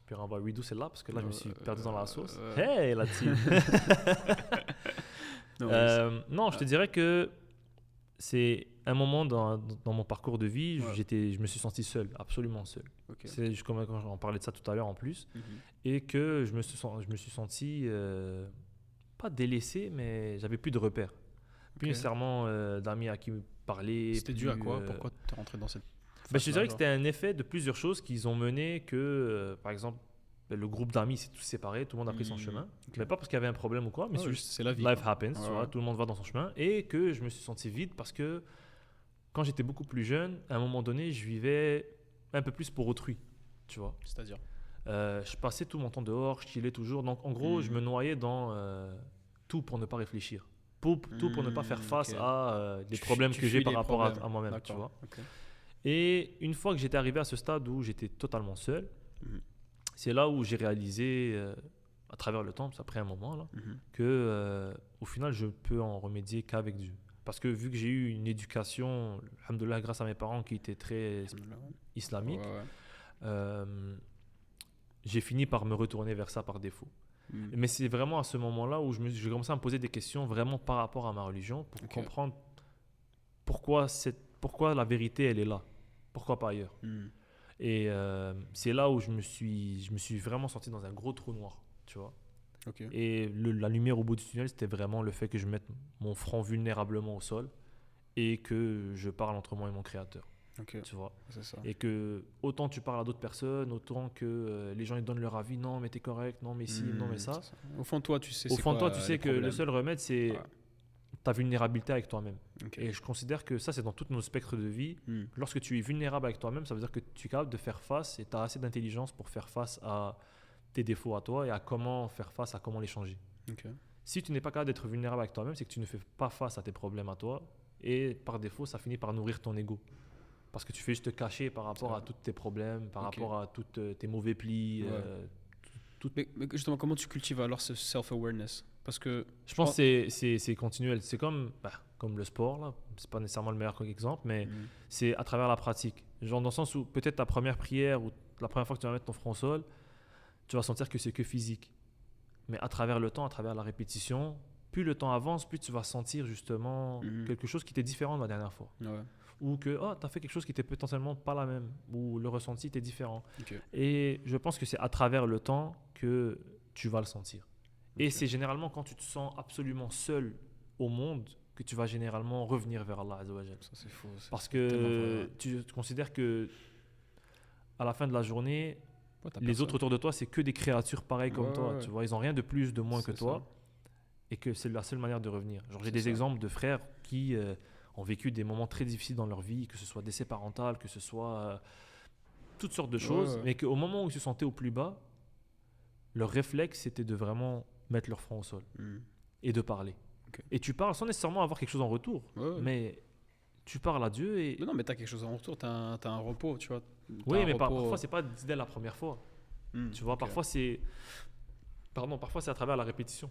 Puis on va redo celle-là parce que là je me suis perdu dans la sauce. Hey la team. Non, je te dirais que c'est un moment dans mon parcours de vie, je me suis senti seul, absolument seul. C'est comme quand on parlait de ça tout à l'heure en plus, et que je me suis senti pas délaissé, mais j'avais plus de repères, plus nécessairement d'amis à qui me parler. C'était dû à quoi? Pourquoi tu es rentré dans cette je te dirais que c'était un effet de plusieurs choses qui ont mené que, par exemple, le groupe d'amis s'est tous séparé, tout le monde a pris son chemin. Mais pas parce qu'il y avait un problème ou quoi, mais c'est la vie. Life happens, tu vois, tout le monde va dans son chemin. Et que je me suis senti vide parce que quand j'étais beaucoup plus jeune, à un moment donné, je vivais un peu plus pour autrui, tu vois. C'est-à-dire je passais tout mon temps dehors, je chillais toujours. Donc en gros, je me noyais dans tout pour ne pas réfléchir. Tout pour ne pas faire face à des problèmes que j'ai par rapport à moi-même, tu vois. Et une fois que j'étais arrivé à ce stade où j'étais totalement seul, c'est là où j'ai réalisé, à travers le temps, après un moment, là, que au final, je peux en remédier qu'avec Dieu. Parce que vu que j'ai eu une éducation, alhamdoulilah, grâce à mes parents qui étaient très islamiques, j'ai fini par me retourner vers ça par défaut. Mais c'est vraiment à ce moment-là où j'ai commencé à me poser des questions vraiment par rapport à ma religion pour comprendre pourquoi la vérité, elle est là. Pourquoi pas ailleurs. Et c'est là où je me suis vraiment sorti dans un gros trou noir, tu vois. Et la lumière au bout du tunnel, c'était vraiment le fait que je mette mon front vulnérablement au sol et que je parle entre moi et mon créateur. Tu vois. C'est ça. Et que autant tu parles à d'autres personnes, autant que les gens ils donnent leur avis, non mais t'es correct, non mais si, non mais ça. Au fond de toi, tu sais que le seul remède, c'est ta vulnérabilité avec toi-même. Et je considère que ça, c'est dans tous nos spectres de vie. Lorsque tu es vulnérable avec toi-même, ça veut dire que tu es capable de faire face et tu as assez d'intelligence pour faire face à tes défauts à toi et à comment faire face, à comment les changer. Si tu n'es pas capable d'être vulnérable avec toi-même, c'est que tu ne fais pas face à tes problèmes à toi et par défaut, ça finit par nourrir ton ego. Parce que tu fais juste te cacher par rapport à tous tes problèmes, par rapport à tous tes mauvais plis. Mais justement, comment tu cultives alors ce self-awareness? Parce que je pense que c'est continuel. C'est comme le sport, là. C'est pas nécessairement le meilleur exemple, mais c'est à travers la pratique. Genre dans le sens où peut-être ta première prière ou la première fois que tu vas mettre ton front au sol, tu vas sentir que c'est que physique. Mais à travers le temps, à travers la répétition, plus le temps avance, plus tu vas sentir justement quelque chose qui était différent de la dernière fois. Ouais. Ou que tu as fait quelque chose qui était potentiellement pas la même, ou le ressenti était différent. Ok. Et je pense que c'est à travers le temps que tu vas le sentir. Et c'est généralement quand tu te sens absolument seul au monde que tu vas généralement revenir vers Allah Azza wa Jal. Ça, c'est faux. Parce que tu considères que à la fin de la journée, les autres autour de toi, c'est que des créatures pareilles comme toi. Tu vois, ils n'ont rien de plus, de moins que toi. Et que c'est la seule manière de revenir. Genre, j'ai des exemples de frères qui ont vécu des moments très difficiles dans leur vie, que ce soit décès parental, que ce soit toutes sortes de choses, mais qu'au moment où ils se sentaient au plus bas, leur réflexe, c'était de vraiment mettre leur front au sol et de parler. Okay. Et tu parles sans nécessairement avoir quelque chose en retour, mais tu parles à Dieu et... Mais non, mais tu as quelque chose en retour, tu as un repos, tu vois. Oui, mais parfois, c'est pas dès la première fois. Tu vois, parfois, c'est à travers la répétition.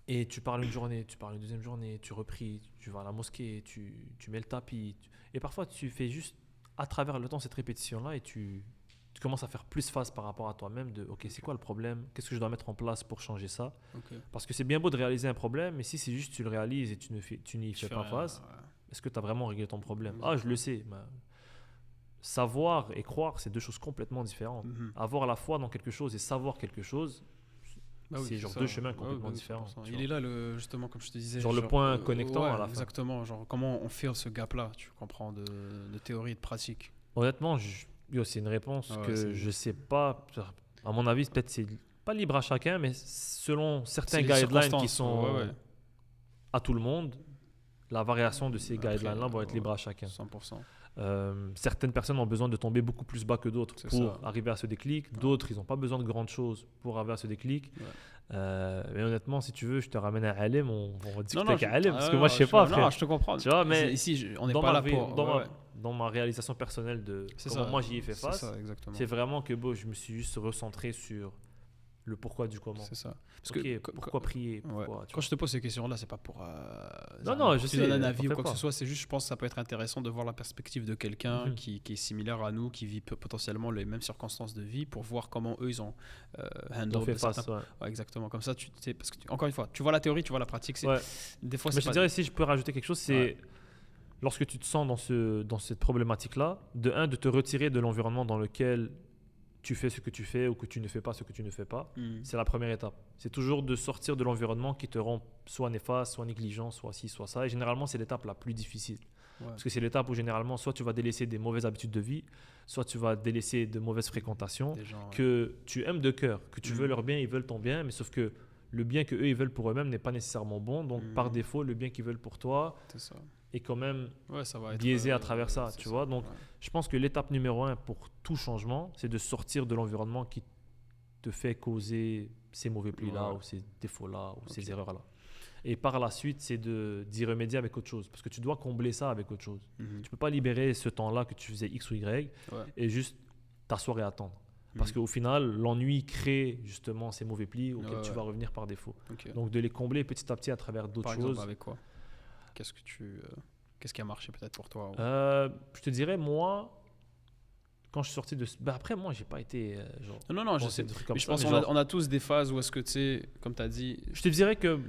Et tu parles une journée, tu parles une deuxième journée, tu repries, tu vas à la mosquée, tu mets le tapis. Et parfois, tu fais juste, à travers le temps, cette répétition-là et tu commences à faire plus face par rapport à toi-même de « Ok, c'est quoi le problème? Qu'est-ce que je dois mettre en place pour changer ça ?» Parce que c'est bien beau de réaliser un problème, mais si c'est juste tu le réalises et tu n'y fais pas face, est-ce que tu as vraiment réglé ton problème? Ah, je le sais. Mais savoir et croire, c'est deux choses complètement différentes. Avoir la foi dans quelque chose et savoir quelque chose, c'est genre deux chemins complètement différents. Il est là, justement, comme je te disais. Genre le point connectant à la fin. Exactement. Genre comment on fait ce gap-là, tu comprends, de théorie et de pratique. Honnêtement, c'est une réponse que je sais pas. À mon avis, peut-être c'est pas libre à chacun, mais selon certains guidelines qui sont à tout le monde, la variation de ces guidelines-là va être libre à chacun. 100%. Certaines personnes ont besoin de tomber beaucoup plus bas que d'autres pour arriver à ce déclic. D'autres, ils n'ont pas besoin de grandes choses pour arriver à ce déclic. Mais honnêtement, si tu veux, je te ramène à Alim, on va discuter avec Alim, parce que moi, je sais pas, frère. Non, je te comprends. Tu vois, mais ici, on n'est pas là pour... Dans ma réalisation personnelle de comment moi j'y ai fait face, c'est vraiment que je me suis juste recentré sur le pourquoi du comment. C'est ça. Parce que pourquoi prier, quand je te pose ces questions-là, c'est pas pour non, je sais, donner un avis ou quoi que ce soit. C'est juste, je pense que ça peut être intéressant de voir la perspective de quelqu'un qui est similaire à nous, qui vit potentiellement les mêmes circonstances de vie, pour voir comment eux ils ont fait face. Exactement. Comme ça, tu sais, parce que encore une fois, tu vois la théorie, tu vois la pratique. Des fois, mais je dirais, si je peux rajouter quelque chose, c'est lorsque tu te sens dans cette problématique-là, de te retirer de l'environnement dans lequel tu fais ce que tu fais ou que tu ne fais pas ce que tu ne fais pas, c'est la première étape. C'est toujours de sortir de l'environnement qui te rend soit néfaste, soit négligent, soit ci, soit ça. Et généralement, c'est l'étape la plus difficile. Parce que c'est l'étape où généralement, soit tu vas délaisser des mauvaises habitudes de vie, soit tu vas délaisser de mauvaises fréquentations que tu aimes de cœur, que tu veux leur bien, ils veulent ton bien, mais sauf que le bien que eux ils veulent pour eux-mêmes n'est pas nécessairement bon. Donc, par défaut, le bien qu'ils veulent pour toi est quand même ça va être biaisé à travers ça, tu vois. Donc, je pense que l'étape numéro 1 pour tout changement, c'est de sortir de l'environnement qui te fait causer ces mauvais plis-là ou ces défauts-là ou ces erreurs-là. Et par la suite, c'est d'y remédier avec autre chose. Parce que tu dois combler ça avec autre chose. Tu ne peux pas libérer ce temps-là que tu faisais X ou Y et juste t'asseoir et attendre. Parce qu'au final, l'ennui crée justement ces mauvais plis auxquels tu vas revenir par défaut. Donc, de les combler petit à petit à travers d'autres choses. Par exemple, avec quoi? Qu'est-ce qui a marché peut-être pour toi? Je te dirais, moi, quand je suis sorti de... après, moi, j'ai pas été... non, je sais. Mais je pense qu'on a tous des phases où est-ce que, tu sais, comme tu as dit... Je te dirais que,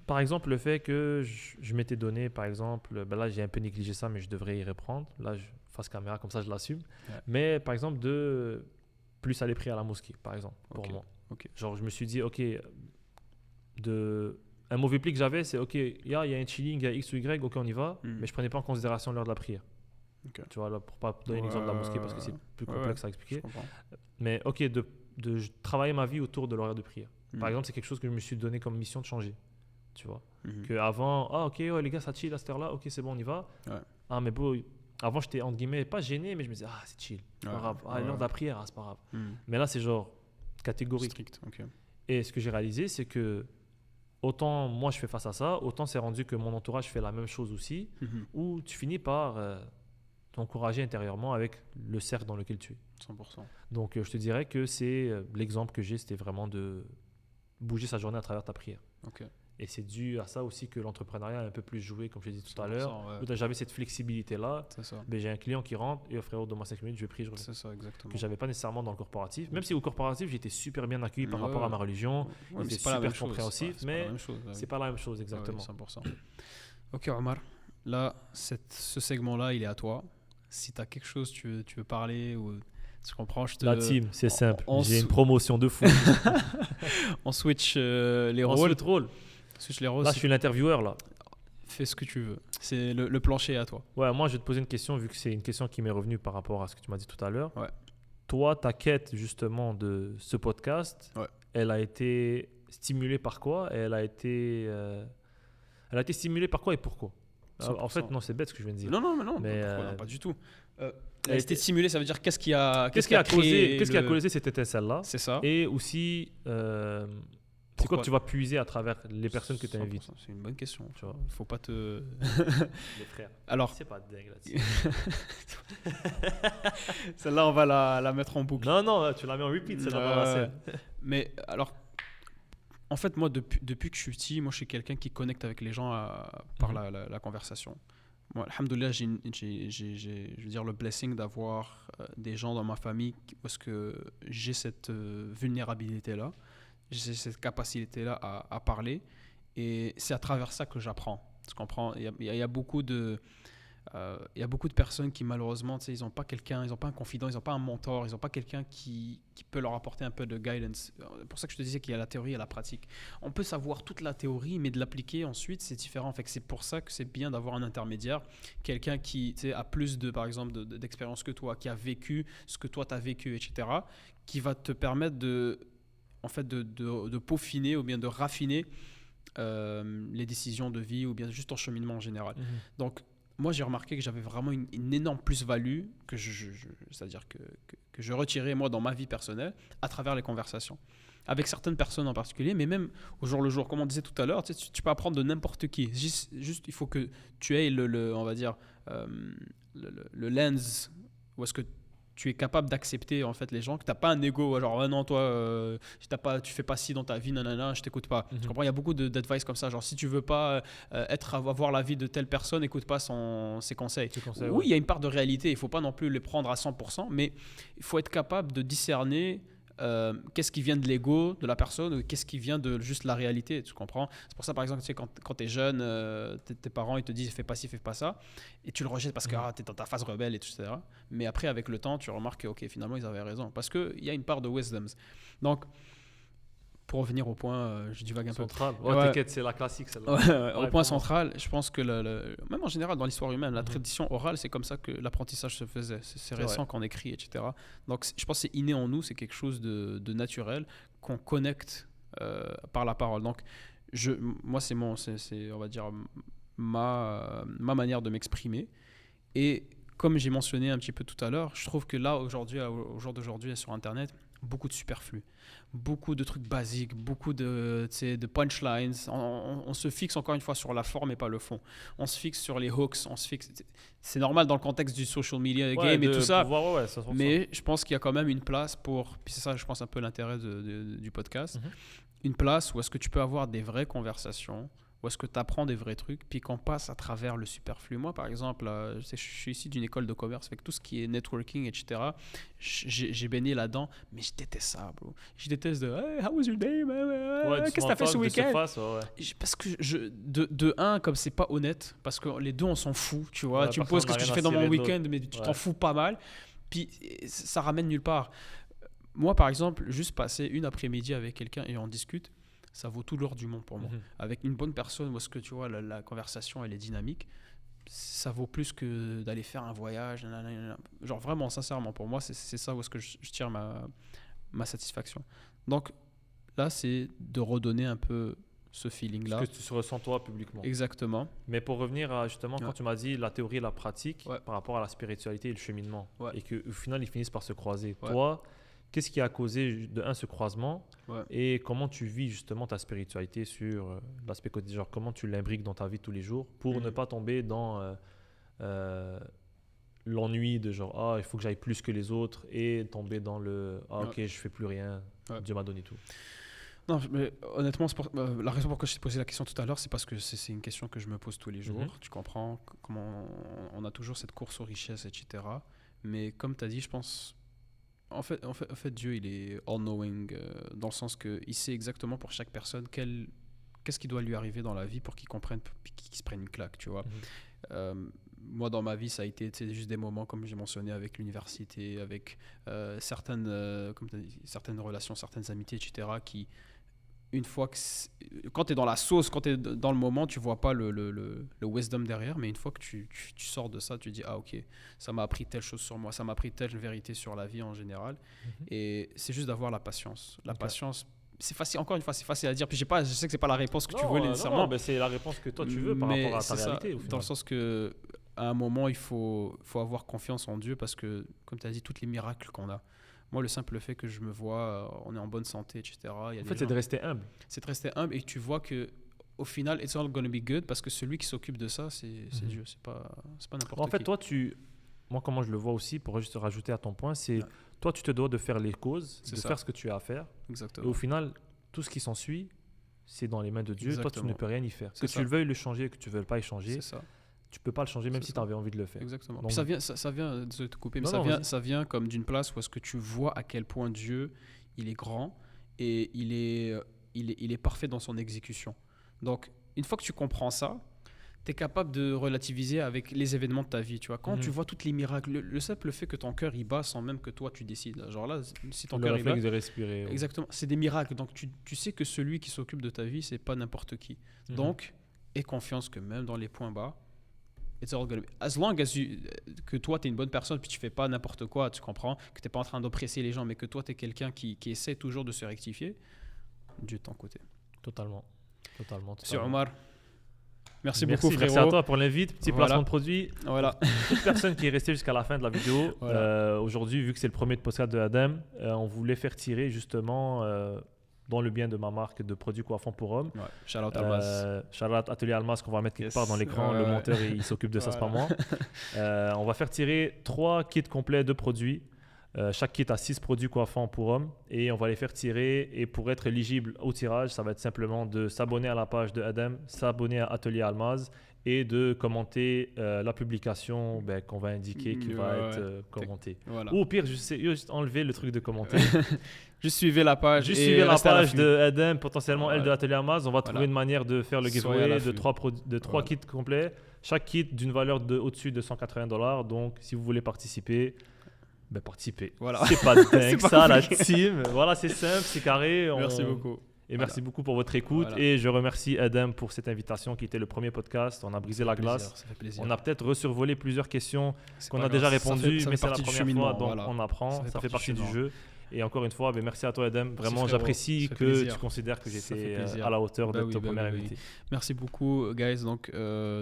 par exemple, le fait que je m'étais donné, par exemple... là, j'ai un peu négligé ça, mais je devrais y reprendre. Là, face caméra, comme ça, je l'assume. Mais, par exemple, de plus aller prier à la mosquée, par exemple, pour moi. Genre, je me suis dit, un mauvais pli que j'avais, c'est il y a un chilling, il y a X ou Y, on y va, mais je prenais pas en considération l'heure de la prière. Tu vois, là, pour pas donner l'exemple de la mosquée parce que c'est plus complexe à expliquer. Mais de travailler ma vie autour de l'horaire de prière. Par exemple, c'est quelque chose que je me suis donné comme mission de changer. Tu vois, que avant, les gars, ça chill à cette heure-là, c'est bon, on y va. Mais avant, j'étais entre guillemets pas gêné, mais je me disais, c'est chill, c'est pas grave. L'heure de la prière, c'est pas grave. Mais là, c'est genre catégorique. Strict. Et ce que j'ai réalisé, c'est que autant moi je fais face à ça, autant c'est rendu que mon entourage fait la même chose aussi, où tu finis par t'encourager intérieurement avec le cercle dans lequel tu es. 100%. Donc je te dirais que c'est l'exemple que j'ai, c'était vraiment de bouger sa journée à travers ta prière. Et c'est dû à ça aussi que l'entrepreneuriat a un peu plus joué, comme je l'ai dit tout à l'heure. Ouais. J'avais cette flexibilité-là. Ben, j'ai un client qui rentre et frérot, dans 5 minutes, je vais prier, je reviens. C'est ça, exactement. Que j'avais pas nécessairement dans le corporatif. Même si au corporatif, j'étais super bien accueilli par rapport à ma religion. Ouais, c'était pas super compréhensif, mais c'est pas la même chose, exactement. Ouais, 100%. Ok, Omar. Là, ce segment-là, il est à toi. Si tu as quelque chose, tu veux parler ou tu comprends, La team, c'est simple. J'ai une promotion de fou. On switch les rôles. Switch les rôles. Là, je suis l'intervieweur là. Fais ce que tu veux. C'est le plancher à toi. Ouais, moi, je vais te poser une question vu que c'est une question qui m'est revenue par rapport à ce que tu m'as dit tout à l'heure. Ouais. Toi, ta quête justement de ce podcast, elle a été stimulée par quoi? Elle a été stimulée par quoi et pourquoi? En fait, non, c'est bête ce que je viens de dire. Non, pas du tout. Elle a été stimulée, ça veut dire qu'est-ce qui a causé cette étincelle-là? C'est ça. Et aussi, c'est quoi que tu vas puiser à travers les personnes que tu invites? C'est une bonne question. Tu vois, faut pas te. Les frères. Alors. C'est pas dingue là-dessus. Celle-là, on va la mettre en boucle. Non, tu la mets en repeat, celle-là dans la scène. Mais alors. En fait, moi, depuis que je suis petit, moi, je suis quelqu'un qui connecte avec les gens par la conversation. Moi, alhamdoulilah, j'ai je veux dire, le blessing d'avoir des gens dans ma famille parce que j'ai cette vulnérabilité-là, j'ai cette capacité-là à parler. Et c'est à travers ça que j'apprends. Tu comprends? Il y a beaucoup de personnes qui, malheureusement, ils n'ont pas quelqu'un, ils n'ont pas un confident, ils n'ont pas un mentor, ils n'ont pas quelqu'un qui peut leur apporter un peu de guidance. C'est pour ça que je te disais qu'il y a la théorie et la pratique. On peut savoir toute la théorie, mais de l'appliquer ensuite, c'est différent. Fait que c'est pour ça que c'est bien d'avoir un intermédiaire, quelqu'un qui a plus par exemple, d'expérience que toi, qui a vécu ce que toi, tu as vécu, etc., qui va te permettre de peaufiner ou bien de raffiner les décisions de vie ou bien juste ton cheminement en général. Donc, moi, j'ai remarqué que j'avais vraiment une énorme plus-value c'est-à-dire que je retirais, moi, dans ma vie personnelle, à travers les conversations. Avec certaines personnes en particulier, mais même au jour le jour. Comme on disait tout à l'heure, tu peux apprendre de n'importe qui. Juste, il faut que tu aies on va dire, le lens, où est-ce que tu es capable d'accepter en fait les gens, que tu n'as pas un ego, genre non, toi, tu fais pas ci dans ta vie, nanana, je t'écoute pas. Tu comprends? Il y a beaucoup d'advice comme ça, genre si tu veux pas avoir la vie de telle personne, écoute pas ses conseils. Oui, il y a une part de réalité, il faut pas non plus les prendre à 100%, mais il faut être capable de discerner qu'est-ce qui vient de l'ego de la personne ou qu'est-ce qui vient de juste la réalité, tu comprends? C'est pour ça, par exemple, tu sais, quand tu es jeune, tes parents ils te disent fais pas ci, fais pas ça, et tu le rejettes parce que tu es dans ta phase rebelle, etc. Mais après, avec le temps, tu remarques que ok, finalement, ils avaient raison, parce qu'il y a une part de wisdom. Donc, pour revenir au point, je divague un peu. Central. T'inquiète, c'est la classique celle-là. Au point central, je pense que même en général dans l'histoire humaine, la tradition orale, c'est comme ça que l'apprentissage se faisait. C'est récent qu'on écrit, etc. Donc je pense que c'est inné en nous, c'est quelque chose de naturel qu'on connecte par la parole. Donc moi, c'est on va dire ma manière de m'exprimer. Et comme j'ai mentionné un petit peu tout à l'heure, je trouve que là, au jour d'aujourd'hui, sur Internet, beaucoup de superflu, beaucoup de trucs basiques, beaucoup de punchlines. On se fixe encore une fois sur la forme et pas le fond. On se fixe sur les hooks, c'est normal dans le contexte du social media game et tout ça. Mais je pense qu'il y a quand même une place puis c'est ça, je pense, un peu l'intérêt du podcast. Une place où est-ce que tu peux avoir des vraies conversations, où est-ce que tu apprends des vrais trucs, puis qu'on passe à travers le superflu. Moi, par exemple, je suis ici d'une école de commerce, avec tout ce qui est networking, etc. J'ai baigné là-dedans, mais je déteste ça, bro. Je déteste hey, how was your day, man? Qu'est-ce que t'as fait ce week-end? Parce que de un, comme c'est pas honnête, parce que les deux, on s'en fout, tu vois. Tu me poses qu'est-ce que j'ai fait dans mon week-end, mais tu t'en fous pas mal. Puis ça ramène nulle part. Moi, par exemple, juste passer une après-midi avec quelqu'un et on discute, ça vaut tout l'or du monde pour moi. Avec une bonne personne, où est-ce que tu vois, la conversation, elle est dynamique, ça vaut plus que d'aller faire un voyage. Genre vraiment, sincèrement, pour moi, c'est ça où est-ce que je tire ma satisfaction. Donc là, c'est de redonner un peu ce feeling-là. Ce que tu ressens toi publiquement. Exactement. Mais pour revenir à justement, quand tu m'as dit la théorie et la pratique par rapport à la spiritualité et le cheminement, et qu'au final, ils finissent par se croiser. Toi, qu'est-ce qui a causé ce croisement et comment tu vis justement ta spiritualité sur l'aspect quotidien, genre comment tu l'imbriques dans ta vie de tous les jours pour ne pas tomber dans l'ennui de genre il faut que j'aille plus que les autres et tomber dans le ok, je fais plus rien, Dieu m'a donné tout. Non, mais honnêtement, la raison pour laquelle je t'ai posé la question tout à l'heure, c'est parce que c'est une question que je me pose tous les jours. Tu comprends comment on a toujours cette course aux richesses, etc. Mais comme tu as dit, je pense, en fait, Dieu, il est all-knowing, dans le sens qu'il sait exactement pour chaque personne qu'est-ce qui doit lui arriver dans la vie pour qu'il comprenne, qu'il se prenne une claque, tu vois. Moi, dans ma vie, ça a été juste des moments, comme j'ai mentionné, avec l'université, avec certaines relations, certaines amitiés, etc., qui, une fois quand tu es dans la sauce, quand tu es dans le moment, tu vois pas le wisdom derrière, mais une fois que tu sors de ça, tu dis, ah ok, ça m'a appris telle chose sur moi, ça m'a appris telle vérité sur la vie en général. Et c'est juste d'avoir la patience. La patience, c'est facile, encore une fois, c'est facile à dire. Puis je sais que c'est pas la réponse que tu veux nécessairement. Non, c'est la réponse que toi tu veux par rapport à ta réalité. Au final. Dans le sens que à un moment, il faut avoir confiance en Dieu parce que, comme tu as dit, tous les miracles qu'on a. Moi, le simple fait que je me vois, on est en bonne santé, etc. En fait, c'est de rester humble. C'est de rester humble et tu vois que au final, it's all gonna be good parce que celui qui s'occupe de ça, c'est Dieu. C'est pas n'importe qui. En fait, toi, moi, comment je le vois aussi, pour juste rajouter à ton point, c'est toi, tu te dois de faire les causes, faire ce que tu as à faire. Exactement. Et au final, tout ce qui s'ensuit, c'est dans les mains de Dieu. Exactement. Toi, tu ne peux rien y faire. Que tu le veuilles le changer, que tu ne veuilles pas y changer. C'est ça. Tu peux pas le changer même si tu avais envie de le faire. Exactement. Donc, puis ça vient de te couper, mais ça vient comme d'une place où est-ce que tu vois à quel point Dieu, il est grand et il est parfait dans son exécution. Donc, une fois que tu comprends ça, tu es capable de relativiser avec les événements de ta vie, tu vois. Quand tu vois tous les miracles, le simple fait que ton cœur il bat sans même que toi tu décides. Genre là, si ton cœur il bat, de respirer. Exactement, c'est des miracles. Donc tu sais que celui qui s'occupe de ta vie, c'est pas n'importe qui. Donc, aie confiance que même dans les points bas, it's all gonna be, as long as que toi tu es une bonne personne puis tu fais pas n'importe quoi, tu comprends, que tu n'es pas en train d'oppresser les gens, mais que toi tu es quelqu'un qui essaie toujours de se rectifier, Dieu de ton côté. Totalement. Monsieur Omar, merci beaucoup, frérot. Merci à toi pour l'invite. Petit placement de produit. Voilà. Toute personne qui est restée jusqu'à la fin de la vidéo, aujourd'hui, vu que c'est le premier podcast de Adam, on voulait faire tirer justement dans le bien de ma marque de produits coiffants pour hommes. Ouais. Shout out Almaz. Shout out Atelier Almaz qu'on va mettre quelque part dans l'écran. Le monteur, il s'occupe de ça, c'est pas moi. On va faire tirer 3 kits complets de produits. Chaque kit a 6 produits coiffants pour hommes et on va les faire tirer. Et pour être éligible au tirage, ça va être simplement de s'abonner à la page de Adam, s'abonner à Atelier Almaz et de commenter la publication qu'on va indiquer qui va être commentée. Voilà. Ou au pire, juste enlever le truc de commenter. Juste suivez la page. De Adam, potentiellement elle de Atelier Almaz. On va trouver une manière de faire le giveaway de 3 kits complets. Chaque kit d'une valeur au-dessus de $180. Donc, si vous voulez participer, participez. Voilà. C'est pas dingue ça, la team. Voilà, c'est simple, c'est carré. Merci beaucoup. Et merci beaucoup pour votre écoute. Et je remercie Adam pour cette invitation qui était le premier podcast. On a brisé la glace. Ça fait plaisir. On a peut-être resurvolé plusieurs questions qu'on a déjà répondues, mais c'est la première fois, donc on apprend. Ça fait partie du jeu. Et encore une fois, merci à toi, Adam. Vraiment, j'apprécie que tu considères que j'étais à la hauteur de ton premier invité. Merci beaucoup, guys. Donc,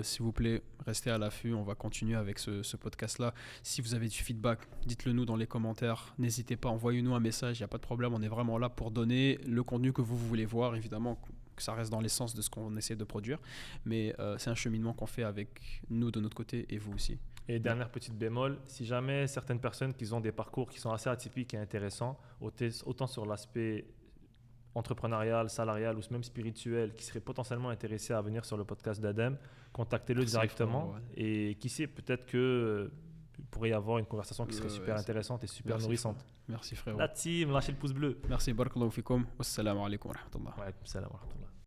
s'il vous plaît, restez à l'affût. On va continuer avec ce podcast-là. Si vous avez du feedback, dites-le nous dans les commentaires. N'hésitez pas, envoyez-nous un message. Il n'y a pas de problème. On est vraiment là pour donner le contenu que vous voulez voir. Évidemment, que ça reste dans l'essence de ce qu'on essaie de produire. Mais c'est un cheminement qu'on fait avec nous de notre côté et vous aussi. Et dernière petite bémol, si jamais certaines personnes qui ont des parcours qui sont assez atypiques et intéressants, autant sur l'aspect entrepreneurial, salarial ou même spirituel, qui seraient potentiellement intéressés à venir sur le podcast d'Adam, contactez-le directement. Et qui sait, peut-être que pourrait y avoir une conversation qui serait super intéressante et super nourrissante. Merci frérot. La team, lâchez le pouce bleu. Merci, barakallahu fikoum. Wassalamu alaikum wa rahmatullah. Wa alaikum salam wa rahmatullah.